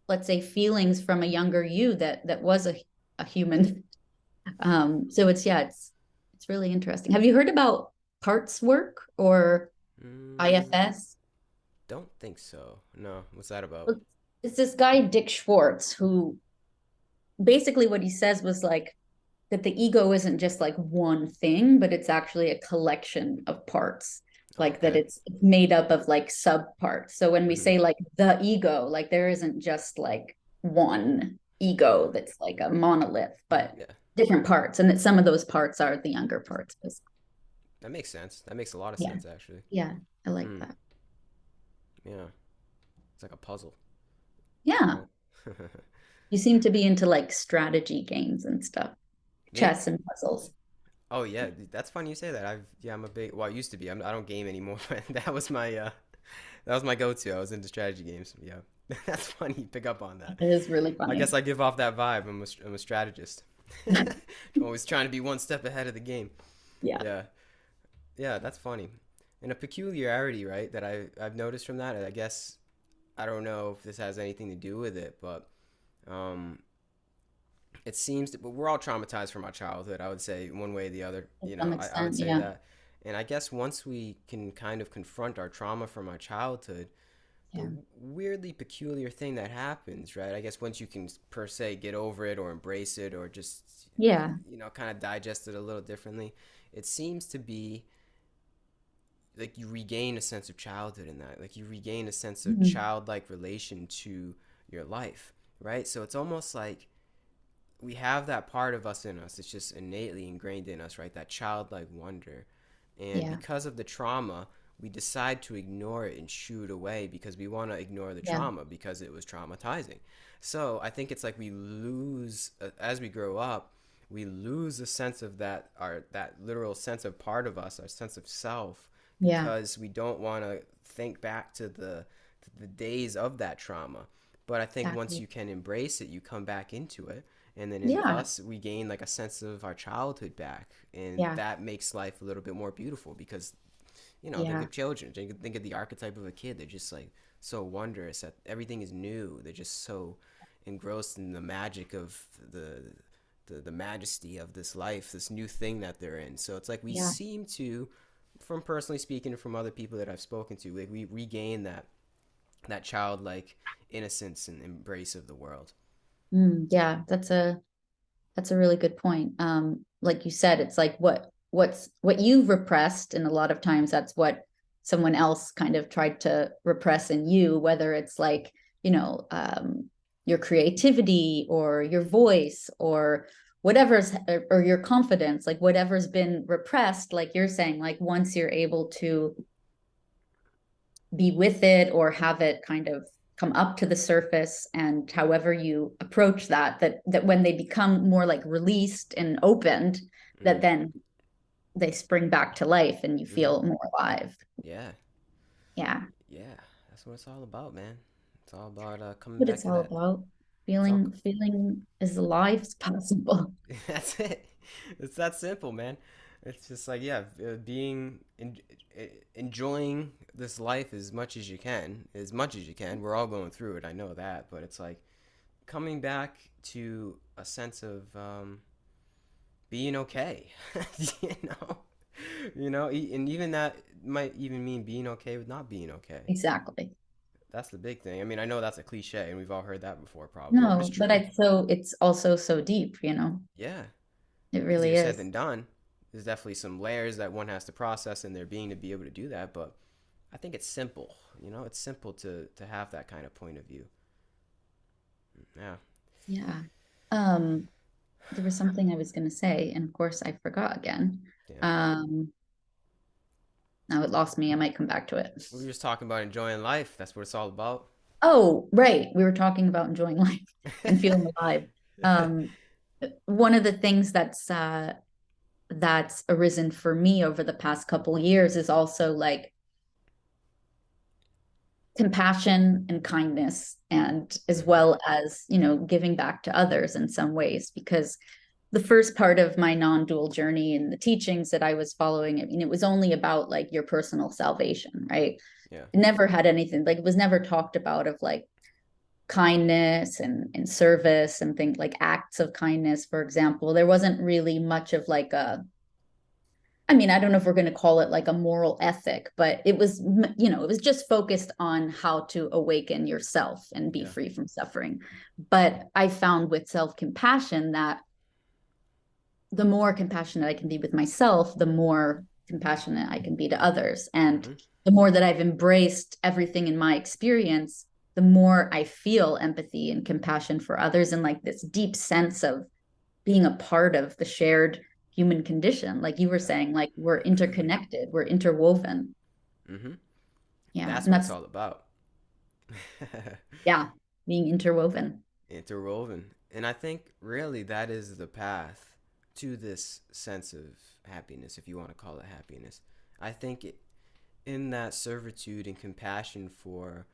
A: let's say, feelings from a younger you that was a human. So it's, yeah, it's really interesting. Have you heard about parts work or?
B: Mm,
A: IFS.
B: don't think so. No, what's that about?
A: Well, it's this guy, Dick Schwartz, who basically what he says was like that the ego isn't just like one thing, but it's actually a collection of parts.
B: Oh,
A: Like that
B: okay.
A: it's made up of like sub parts. So when we
B: Mm-hmm.
A: say like the ego, like there isn't just like one
B: Yeah.
A: ego that's like a monolith, but
B: Yeah.
A: different parts. And that some of those parts are the younger parts.
B: That makes sense. That makes a lot of
A: Yeah.
B: sense, actually.
A: Yeah. I like
B: Hmm.
A: that.
B: Yeah. It's like a puzzle, you
A: Yeah.
B: know?
A: You seem to be into like strategy games and stuff,
B: Me?
A: chess and puzzles.
B: Oh yeah, that's funny you say that. I'm a big well, I used to be. I don't game anymore, but that was my go-to. I was into strategy games. Yeah. That's funny you pick up on that.
A: It is really
B: I guess
A: funny.
B: I give off that vibe. I'm a strategist. Always trying to be one step ahead of the game.
A: Yeah.
B: Yeah. Yeah, that's funny. And a peculiarity, right, that I've noticed from that, I guess I don't know if this has anything to do with it, but um it seems that we're all traumatized from our childhood, I would say, one way or the other.
A: To some
B: I would
A: extent.
B: say
A: Yeah.
B: that. And I guess once we can kind of confront our trauma from our childhood, the
A: Yeah.
B: weirdly peculiar thing that happens, right? I guess once you can per se get over it or embrace it or just,
A: Yeah.
B: kind of digest it a little differently, it seems to be like you regain a sense of childhood in that. Like you regain a sense of
A: Mhm.
B: childlike relation to your life, right? So it's almost like we have that part of us in us. It's just innately ingrained in us, right? That childlike wonder. And
A: Yeah.
B: because of the trauma, we decide to ignore it and shoo it away because we want to ignore the
A: Yeah.
B: trauma because it was traumatizing. So I think it's like we lose, as we grow up, we lose a sense of that literal sense of part of us, our sense of self,
A: Yeah.
B: because we don't want to think back to the days of that trauma. But I think once
A: Exactly.
B: you can embrace it, you come back into it, and then in
A: Yeah.
B: us we gain like a sense of our childhood back, and
A: Yeah.
B: that makes life a little bit more beautiful because think
A: Yeah.
B: of children, think of the archetype of a kid. They're just like so wondrous that everything is new. They're just so engrossed in the magic of the majesty of this life, this new thing that they're in. So it's like we
A: Yeah.
B: seem to, from personally speaking and from other people that I've spoken to, like we regain that childlike innocence and embrace of the world.
A: Yeah. That's a really good point. Like you said, it's like what you've repressed, and a lot of times that's what someone else kind of tried to repress in you, whether it's like, you know, your creativity or your voice or whatever's or your confidence, like whatever's been repressed, like you're saying, like once you're able to be with it or have it kind of come up to the surface, and however you approach that when they become more like released and opened, that
B: Mm.
A: then they spring back to life and you
B: Mm-hmm.
A: feel more alive.
B: Yeah.
A: Yeah.
B: Yeah. That's what it's all about, man. It's all about coming
A: What
B: back
A: it's
B: to
A: all
B: that.
A: about,
B: It's all.
A: feeling as alive as possible.
B: That's it. It's that simple, man. It's just like yeah, enjoying this life as much as you can, as much as you can. We're all going through it. I know that, but it's like coming back to a sense of being okay. you know, and even that might even mean being okay with not being okay.
A: Exactly.
B: That's the big thing. I mean, I know that's a cliche, and we've all heard that before, probably, but it's
A: No, but
B: true.
A: it's also so deep, you know.
B: Yeah,
A: It
B: easier
A: really
B: said
A: is.
B: than done. There's definitely some layers that one has to process in their being to be able to do that, but I think it's simple. It's simple to have that kind of point of view. Yeah,
A: Yeah. um there was something I was going to say, and of course I forgot again.
B: yeah.
A: um Now it lost me. I might come back to it.
B: We were just talking about enjoying life. That's what it's all about.
A: Oh, right. We were talking about enjoying life and feeling alive. Um, One of the things that's arisen for me over the past couple years is also like compassion and kindness, and as
B: hmm
A: well as, you know, giving back to others in some ways, because the first part of my non-dual journey and the teachings that I was following, I mean, it was only about like your personal salvation, right?
B: Yeah.
A: It never had anything, like it was never talked about of like kindness and service and things like acts of kindness, for example. There wasn't really much of like I mean, I don't know if we're going to call it like a moral ethic, but it was, it was just focused on how to awaken yourself and be
B: Yeah.
A: free from suffering. But I found with self compassion that the more compassionate I can be with myself, the more compassionate I can be to others. And
B: Mm-hmm.
A: the more that I've embraced everything in my experience, the more I feel empathy and compassion for others and like this deep sense of being a part of the shared human condition. Like you were
B: Yeah.
A: saying, like we're interconnected, we're interwoven.
B: Mm-hmm.
A: Yeah.
B: That's
A: And
B: what it's
A: that's,
B: all about.
A: yeah, being interwoven.
B: Interwoven. And I think really that is the path to this sense of happiness, if you want to call it happiness. I think in that servitude and compassion for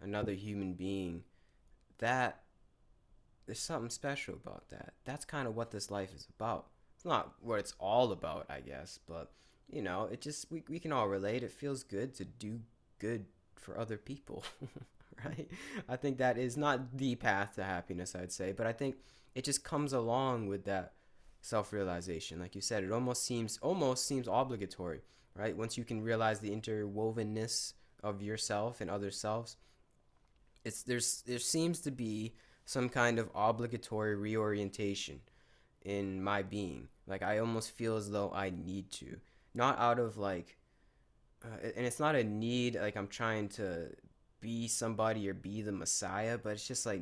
B: another human being, that there's something special about that. That's kind of what this life is about. It's not what it's all about, I guess, but it just we can all relate. It feels good to do good for other people, right? I think that is not the path to happiness, I'd say, but I think it just comes along with that self-realization. Like you said, it almost seems obligatory, right? Once you can realize the interwovenness of yourself and other selves, there seems to be some kind of obligatory reorientation in my being. Like I almost feel as though I need to, not out of like, and it's not a need like I'm trying to be somebody or be the Messiah, but it's just like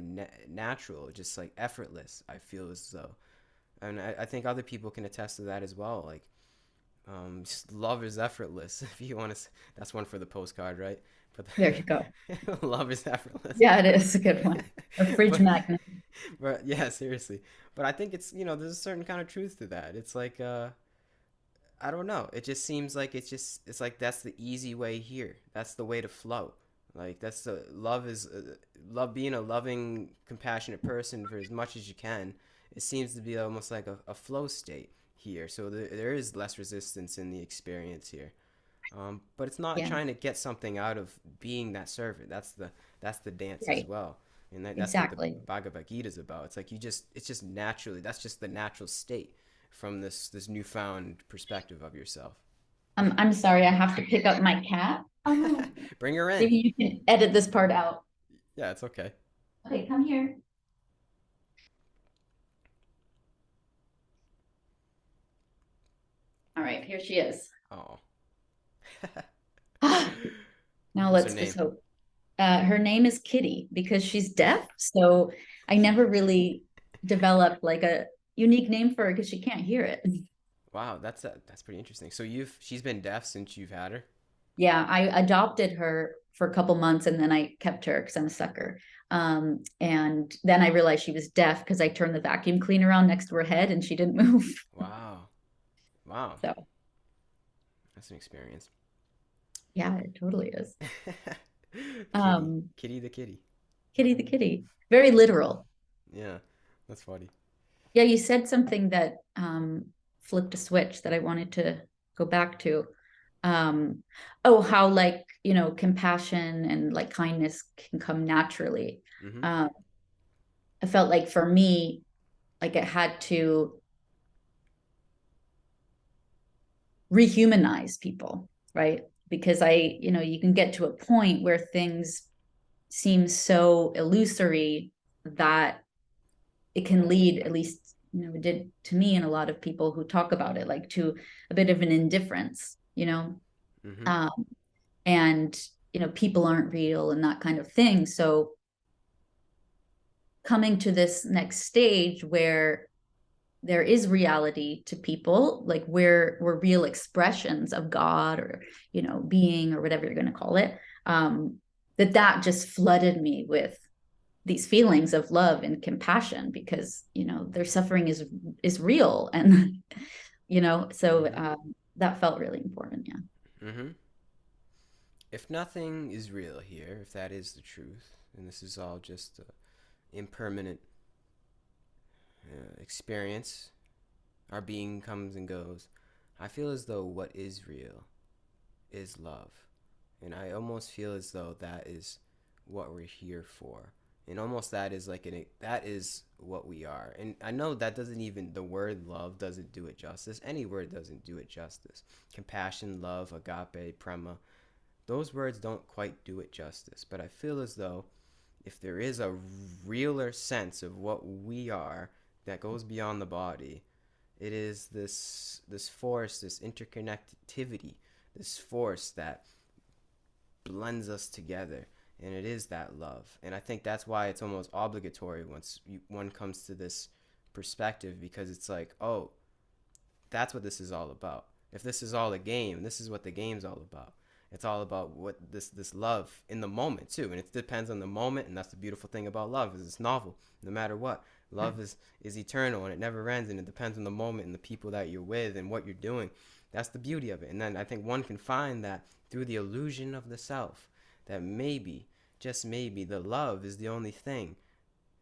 B: natural, just like effortless. I feel as though, and I think other people can attest to that as well. Like just love is effortless. If you want to, that's one for the postcard, right? But
A: There you go.
B: love is effortless.
A: Yeah, it is a good one. A fridge
B: but
A: magnet.
B: but yeah, seriously. But I think it's there's a certain kind of truth to that. It's like I don't know. It just seems like it's like that's the easy way here. That's the way to flow. Like that's the love being a loving, compassionate person for as much as you can. It seems to be almost like a flow state here. So there is less resistance in the experience here. But it's not
A: Yeah,
B: trying to get something out of being that servant. That's the dance as
A: right.
B: well, and that's what the
A: Exactly.
B: Bhagavad Gita is about. It's like it's just naturally that's just the natural state from this newfound perspective of yourself.
A: I'm sorry, I have to pick up my cat.
B: Bring her in.
A: Maybe you can edit this part out.
B: Yeah, it's okay.
A: Okay, come here. All right, here she is.
B: Oh,
A: Now
B: what's her
A: let's
B: name?
A: just hope. Her name is Kitty because she's deaf. So I never really developed like a unique name for her because she can't hear it.
B: Wow, that's pretty interesting. So she's been deaf since you've had her.
A: Yeah, I adopted her for a couple months and then I kept her because I'm a sucker. And then I realized she was deaf because I turned the vacuum cleaner on next to her head and she didn't move.
B: Wow, wow,
A: So
B: that's an experience.
A: yeah, it totally is.
B: Kitty,
A: Um,
B: Kitty the kitty.
A: Kitty the kitty, very literal.
B: Yeah, that's funny.
A: Yeah, you said something that flipped a switch that I wanted to go back to. Oh, how like, compassion and like kindness can come naturally.
B: Mm-hmm.
A: Um, I felt like for me, like it had to rehumanize people, right? Because you can get to a point where things seem so illusory that it can lead, at least, it did to me and a lot of people who talk about it, like to a bit of an indifference.
B: Mm-hmm.
A: Um, and, people aren't real and that kind of thing. So coming to this next stage where there is reality to people, like we're real expressions of God or being or whatever you're going to call it, that just flooded me with these feelings of love and compassion because their suffering is real. And so
B: Mm-hmm.
A: that felt really important. Yeah.
B: Mm-hmm. If nothing is real here, if that is the truth, and this is all just impermanent experience, our being comes and goes. I feel as though what is real is love. And I almost feel as though that is what we're here for. And almost that is like that is what we are. And I know that doesn't even, the word love doesn't do it justice. Any word doesn't do it justice. Compassion, love, agape, prema, those words don't quite do it justice. But I feel as though if there is a realer sense of what we are that goes beyond the body, it is this force, this interconnectivity, this force that blends us together, and it is that love. And I think that's why it's almost obligatory once one comes to this perspective, because it's like, oh, that's what this is all about. If this is all a game, this is what the game's all about. It's all about what this love in the moment too, and it depends on the moment. And that's the beautiful thing about love, is it's novel. No matter what, love is eternal, and it never ends, and it depends on the moment and the people that you're with and what you're doing. That's the beauty of it. And then I think one can find that through the illusion of the self, that maybe, just maybe, the love is the only thing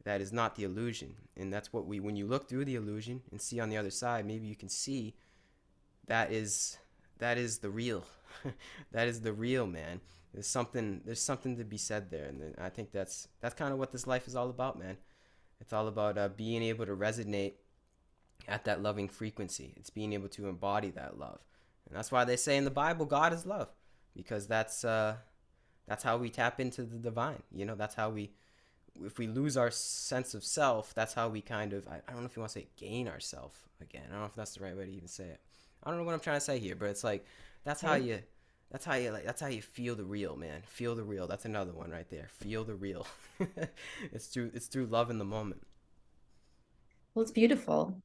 B: that is not the illusion. And that's what we, when you look through the illusion and see on the other side, maybe you can see that is the real. That is the real, man. There's something to be said there. And I think that's kind of what this life is all about, man. It's all about being able to resonate at that loving frequency. It's being able to embody that love. And that's why they say in the Bible, God is love, because that's how we tap into the divine. That's how we, if we lose our sense of self, that's how we kind of, I don't know if you want to say gain ourself again. I don't know if that's the right way to even say it. I don't know what I'm trying to say here, but it's like, that's how
A: Okay.
B: you, that's how you feel the real, man. Feel the real. That's another one right there. Feel the real. It's through love in the moment.
A: Well, it's beautiful.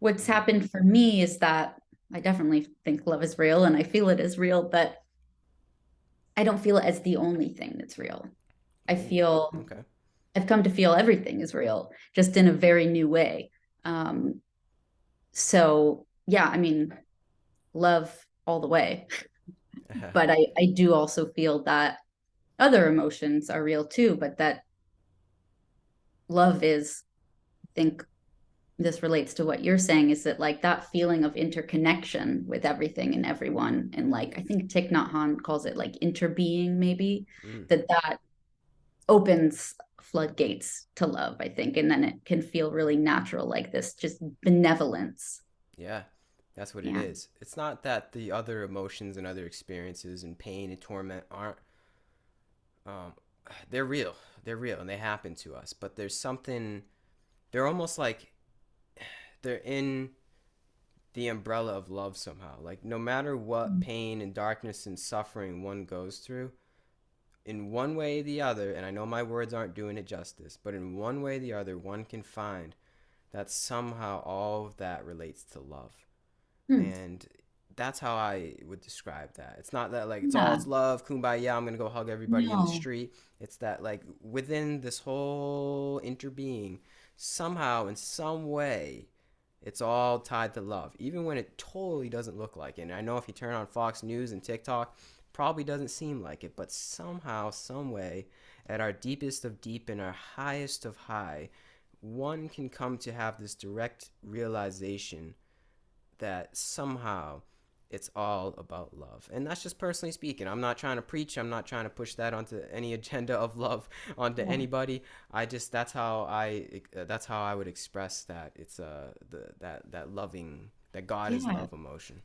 A: What's
B: Mm.
A: happened for me is that I definitely think love is real and I feel it is real, but I don't feel it as the only thing that's real. I
B: Ooh.
A: feel
B: Okay.
A: I've come to feel everything is real, just in a very new way. Um, so yeah, I mean, love all the way. But I do also feel that other emotions are real too, but that love is, I think this relates to what you're saying, is that like that feeling of interconnection with everything and everyone. And like, I think Thich Nhat Hanh calls it like interbeing, maybe,
B: Mm.
A: that opens floodgates to love, I think. And then it can feel really natural, like this just benevolence.
B: Yeah, that's what it
A: Yeah.
B: is. It's not that the other emotions and other experiences and pain and torment aren't, um, they're real. They're real and they happen to us. But there's something, they're almost like they're in the umbrella of love somehow. Like, no matter what pain and darkness and suffering one goes through, in one way or the other, and I know my words aren't doing it justice, but in one way or the other, one can find that somehow all of that relates to love.
A: Hmm.
B: And that's how I would describe that. It's not that like
A: Yeah.
B: it's love, kumbaya, I'm gonna go hug everybody in the
A: No.
B: street. It's that like within this whole interbeing, somehow in some way, it's all tied to love, even when it totally doesn't look like it. And I know if you turn on Fox News and TikTok, probably doesn't seem like it, but somehow, some way, at our deepest of deep and our highest of high, one can come to have this direct realization that somehow it's all about love. And that's just personally speaking. I'm not trying to preach. I'm not trying to push that onto any agenda of love onto
A: Yeah.
B: anybody. I just, that's how I would express that. It's that loving, that God is
A: Yeah.
B: love emotion.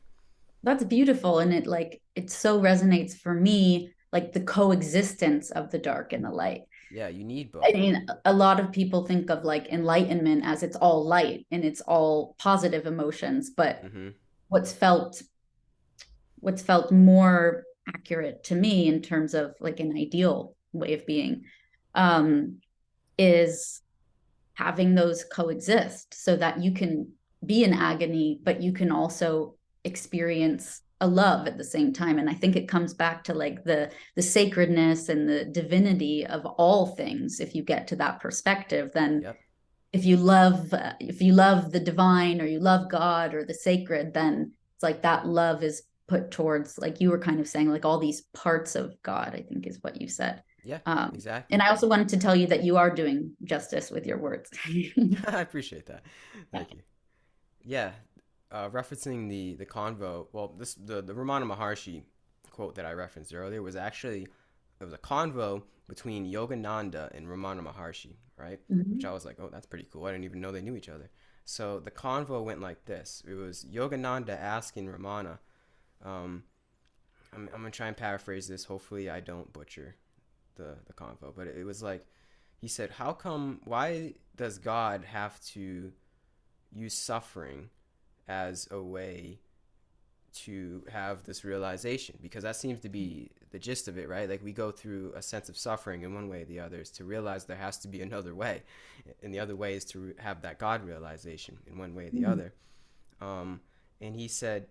A: That's beautiful. And it so resonates for me, like the coexistence of the dark and the light.
B: Yeah, you need
A: I
B: both.
A: mean, a lot of people think of like enlightenment as it's all light and it's all positive emotions, but
B: Mhm.
A: what's felt what's felt more accurate to me in terms of like an ideal way of being, um, is having those coexist so that you can be in agony, but you can also experience a love at the same time. And I think it comes back to like the sacredness and the divinity of all things. If you get to that perspective, then
B: Yep.
A: if you love the divine or you love God or the sacred, then it's like that love is put towards, like you were kind of saying, like all these parts of God, I think is what you said.
B: Yeah,
A: um,
B: exactly.
A: and I also wanted to tell you that you are doing justice with your words.
B: I appreciate that. Thank you. Yeah, referencing the convo. Well, the Ramana Maharshi quote that I referenced earlier was actually it was a convo between Yogananda and Ramana Maharshi, right? Which I
A: Mhm.
B: was like, oh, that's pretty cool. I didn't even know they knew each other. So the convo went like this. It was Yogananda asking Ramana, um, I'm gonna try and paraphrase this. Hopefully, I don't butcher the convo, but it was like he said, "How come? Why does God have to use suffering as a way to have this realization? Because that seems to be the gist of it, right? Like we go through a sense of suffering in one way or the other is to realize there has to be another way, and the other way is to have that God realization in one way or the
A: Mhm.
B: other." Um, and he said,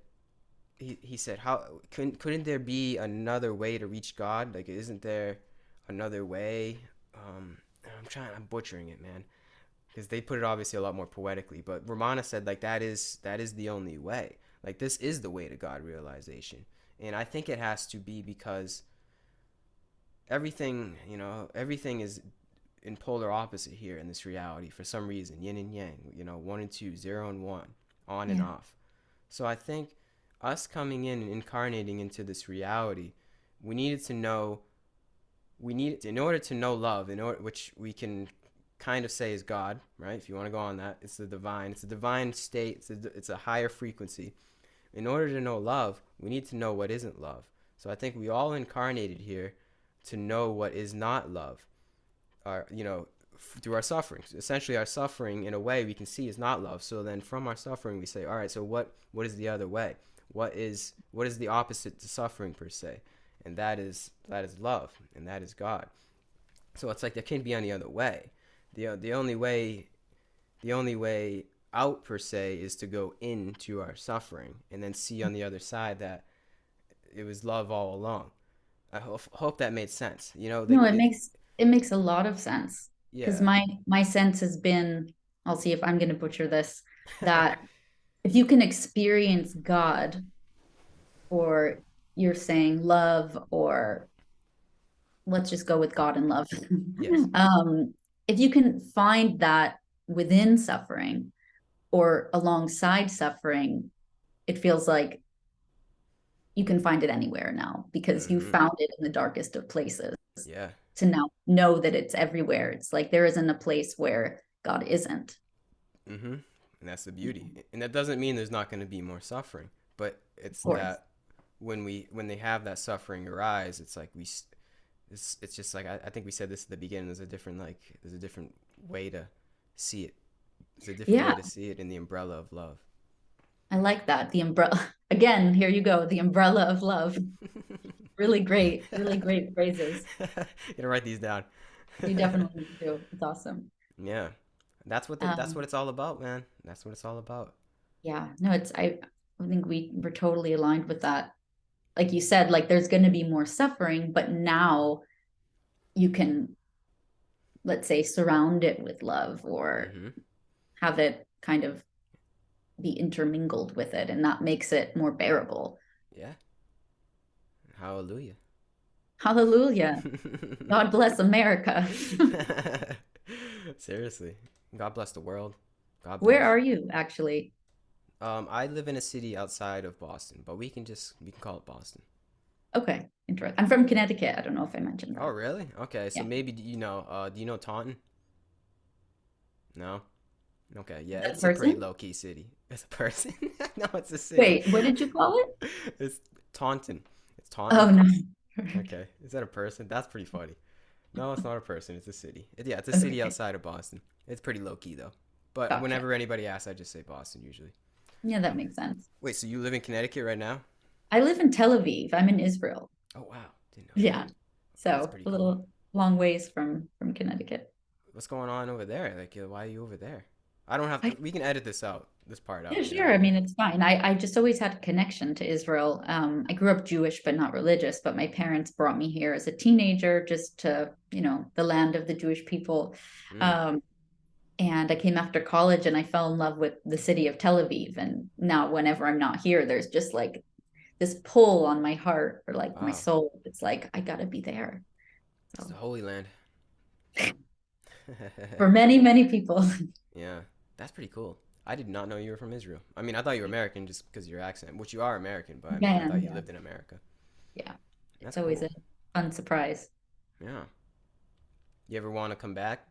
B: how couldn't there be another way to reach God? Like, isn't there another way? I'm butchering it, man, because they put it obviously a lot more poetically. But Ramana said like that is the only way. Like this is the way to God realization, and I think it has to be because everything is in polar opposite here in this reality for some reason, yin and yang, one and two, zero and one, on and
A: Yeah.
B: off. So I think us coming in and incarnating into this reality, we needed to know, in order to know love, which we can kind of say is God, right? If you want to go on that, it's the divine. It's a divine state. It's a higher frequency. In order to know love, we need to know what isn't love. So I think we all incarnated here to know what is not love. Through our suffering. Essentially, our suffering, in a way, we can see is not love. So then, from our suffering, we say, all right. So what is the other way? What is the opposite to suffering per se? And that is love, and that is God. So it's like there can't be any other way. The only way the only way out per se is to go into our suffering and then see on the other side that it was love all along. I hope that made sense.
A: No,
B: Like
A: it makes a lot of sense because
B: yeah.
A: my sense has been, I'll see if I'm going to butcher this, that if you can experience God, or you're saying love, or let's just go with God and love.
B: Yes.
A: um, if you can find that within suffering or alongside suffering, it feels like you can find it anywhere now because you
B: Mhm.
A: found it in the darkest of places.
B: Yeah.
A: To now know that it's everywhere. It's like there isn't a place where God isn't.
B: Mhm. And that's the beauty. And that doesn't mean there's not going to be more suffering, but
A: Of
B: it's
A: course.
B: that when they have that suffering arise, it's like it's just like I think we said this at the beginning. There's a different way to see it. There's a different
A: Yeah,
B: way to see it in the umbrella of love.
A: I like that. The umbrella, again, here you go. The umbrella of love. Really great phrases.
B: Gonna write these down.
A: You definitely do. It's awesome.
B: Yeah, that's what
A: Um,
B: it's all about, man. That's what it's all about.
A: yeah, no, I think we're totally aligned with that. Like you said, like there's going to be more suffering, but now you can, let's say, surround it with love or
B: Hmm.
A: have it kind of be intermingled with it, and that makes it more bearable.
B: Yeah. Hallelujah.
A: Hallelujah. God bless America.
B: Seriously. God bless the world. God
A: Where
B: bless.
A: are you actually?
B: I live in a city outside of Boston, but we can call it Boston.
A: Okay, interesting. I'm from Connecticut. I don't know if I mentioned
B: Oh,
A: that.
B: really? Okay, so
A: Yeah.
B: maybe do you know Taunton? No? Okay,
A: Is
B: yeah,
A: that a
B: it's a pretty
A: person?
B: low key city. It's a person. No, it's a city.
A: Wait, what did you call it?
B: It's Taunton. It's Taunton.
A: Oh no.
B: Okay, is that a person? That's pretty funny. No, it's not a person. It's a city. Yeah, it's a city
A: Okay,
B: outside of Boston. It's pretty low key though. But
A: gotcha.
B: whenever anybody asks, I just say Boston usually.
A: Yeah, that makes sense.
B: Wait, so you live in Connecticut right now?
A: I live in Tel Aviv. I'm in Israel.
B: Oh wow, didn't know that.
A: Yeah.
B: That's
A: So
B: pretty
A: a
B: cool.
A: little long ways from Connecticut.
B: Why over there? Like, why are you over there? I don't have.
A: I
B: We can edit this part
A: Yeah,
B: out. You know what
A: sure.
B: I
A: I
B: mean?
A: mean, it's fine. I just always had a connection to Israel. I grew up Jewish, but not religious. But my parents brought me here as a teenager just to, the land of the Jewish people.
B: Mm.
A: Um, and I came after college and I fell in love with the city of Tel Aviv. And now, whenever I'm not here, there's just like this pull on my heart or like my
B: Wow,
A: soul. It's like, I gotta be there.
B: it's the
A: So
B: Holy Land.
A: for many, many people.
B: Yeah, that's pretty cool. I did not know you were from Israel. I mean, I thought you were American just because of your accent, which you are American, but I mean, I
A: Yeah,
B: thought you
A: yeah,
B: lived in America.
A: yeah. It's
B: That's
A: always a
B: cool.
A: fun surprise.
B: Yeah. You ever want to come back,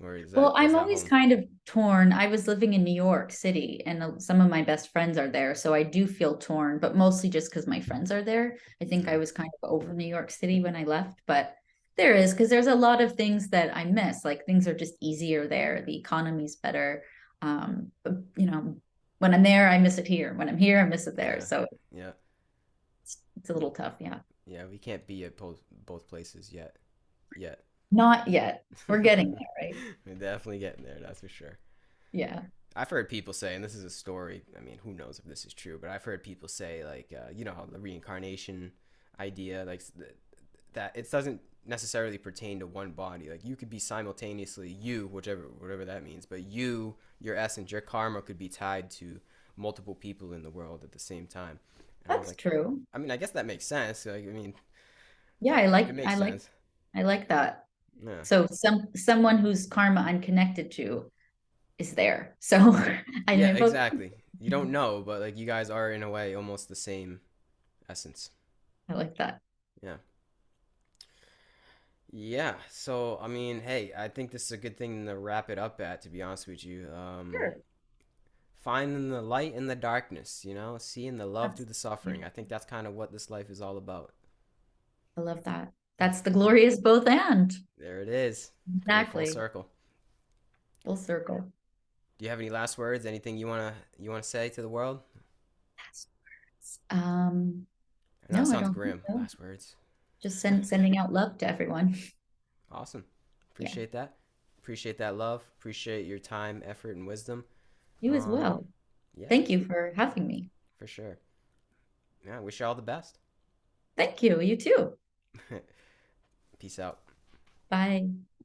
B: or
A: Well,
B: is
A: I'm
B: that
A: always
B: home?
A: kind of torn. I was living in New York City, and some of my best friends are there. So I do feel torn, but mostly just because my friends are there. I think I
B: Yeah.
A: was kind of over New York City when I left, but there is because there's a lot of things that I miss. Like things are just easier there. The economy's better. But, when I'm there, I miss it here. When I'm here, I miss it there.
B: Yeah.
A: So
B: Yeah.
A: it's a little tough. Yeah.
B: Yeah. We can't be at both places yet. Yet.
A: Not yet. We're getting there, right?
B: We're definitely getting there. That's for sure.
A: Yeah.
B: I've heard people say, and this is a story. I mean, who knows if this is true? But I've heard people say, like, you know, how the reincarnation idea, like that it doesn't necessarily pertain to one body. Like, you could be simultaneously you, whatever that means, but you, your essence, your karma could be tied to multiple people in the world at the same time. And I was
A: That's
B: like,
A: true.
B: I mean, I guess that makes sense. Like, I mean,
A: Yeah,
B: it makes
A: I like
B: sense.
A: I like that.
B: Yeah.
A: So someone whose karma I'm connected to is there. So I
B: Yeah,
A: may both.
B: exactly. You don't know, but like you guys are in a way almost the same essence.
A: I like that.
B: Yeah. Yeah. So, I mean, hey, I think this is a good thing to wrap it up at, to be honest with you.
A: Sure.
B: Finding the light in the darkness, seeing the love through
A: That's
B: the
A: yeah,
B: suffering. I think that's kind of what this life is all about.
A: I love that. That's the glorious both and.
B: There it is. Came full
A: Exactly.
B: circle.
A: Full circle.
B: Do you have any last words? Anything you wanna say to the world?
A: That's um
B: I know it
A: no, I
B: sounds
A: don't think
B: grim.
A: so.
B: Last words.
A: Just sending out love to everyone.
B: Awesome.
A: Yeah.
B: Appreciate that. Appreciate that love. Appreciate your time, effort, and wisdom.
A: You as
B: Um,
A: well.
B: yeah,
A: Thank you for having me.
B: for sure. Yeah, wish you all the best.
A: Thank you. You too.
B: Peace out.
A: Bye.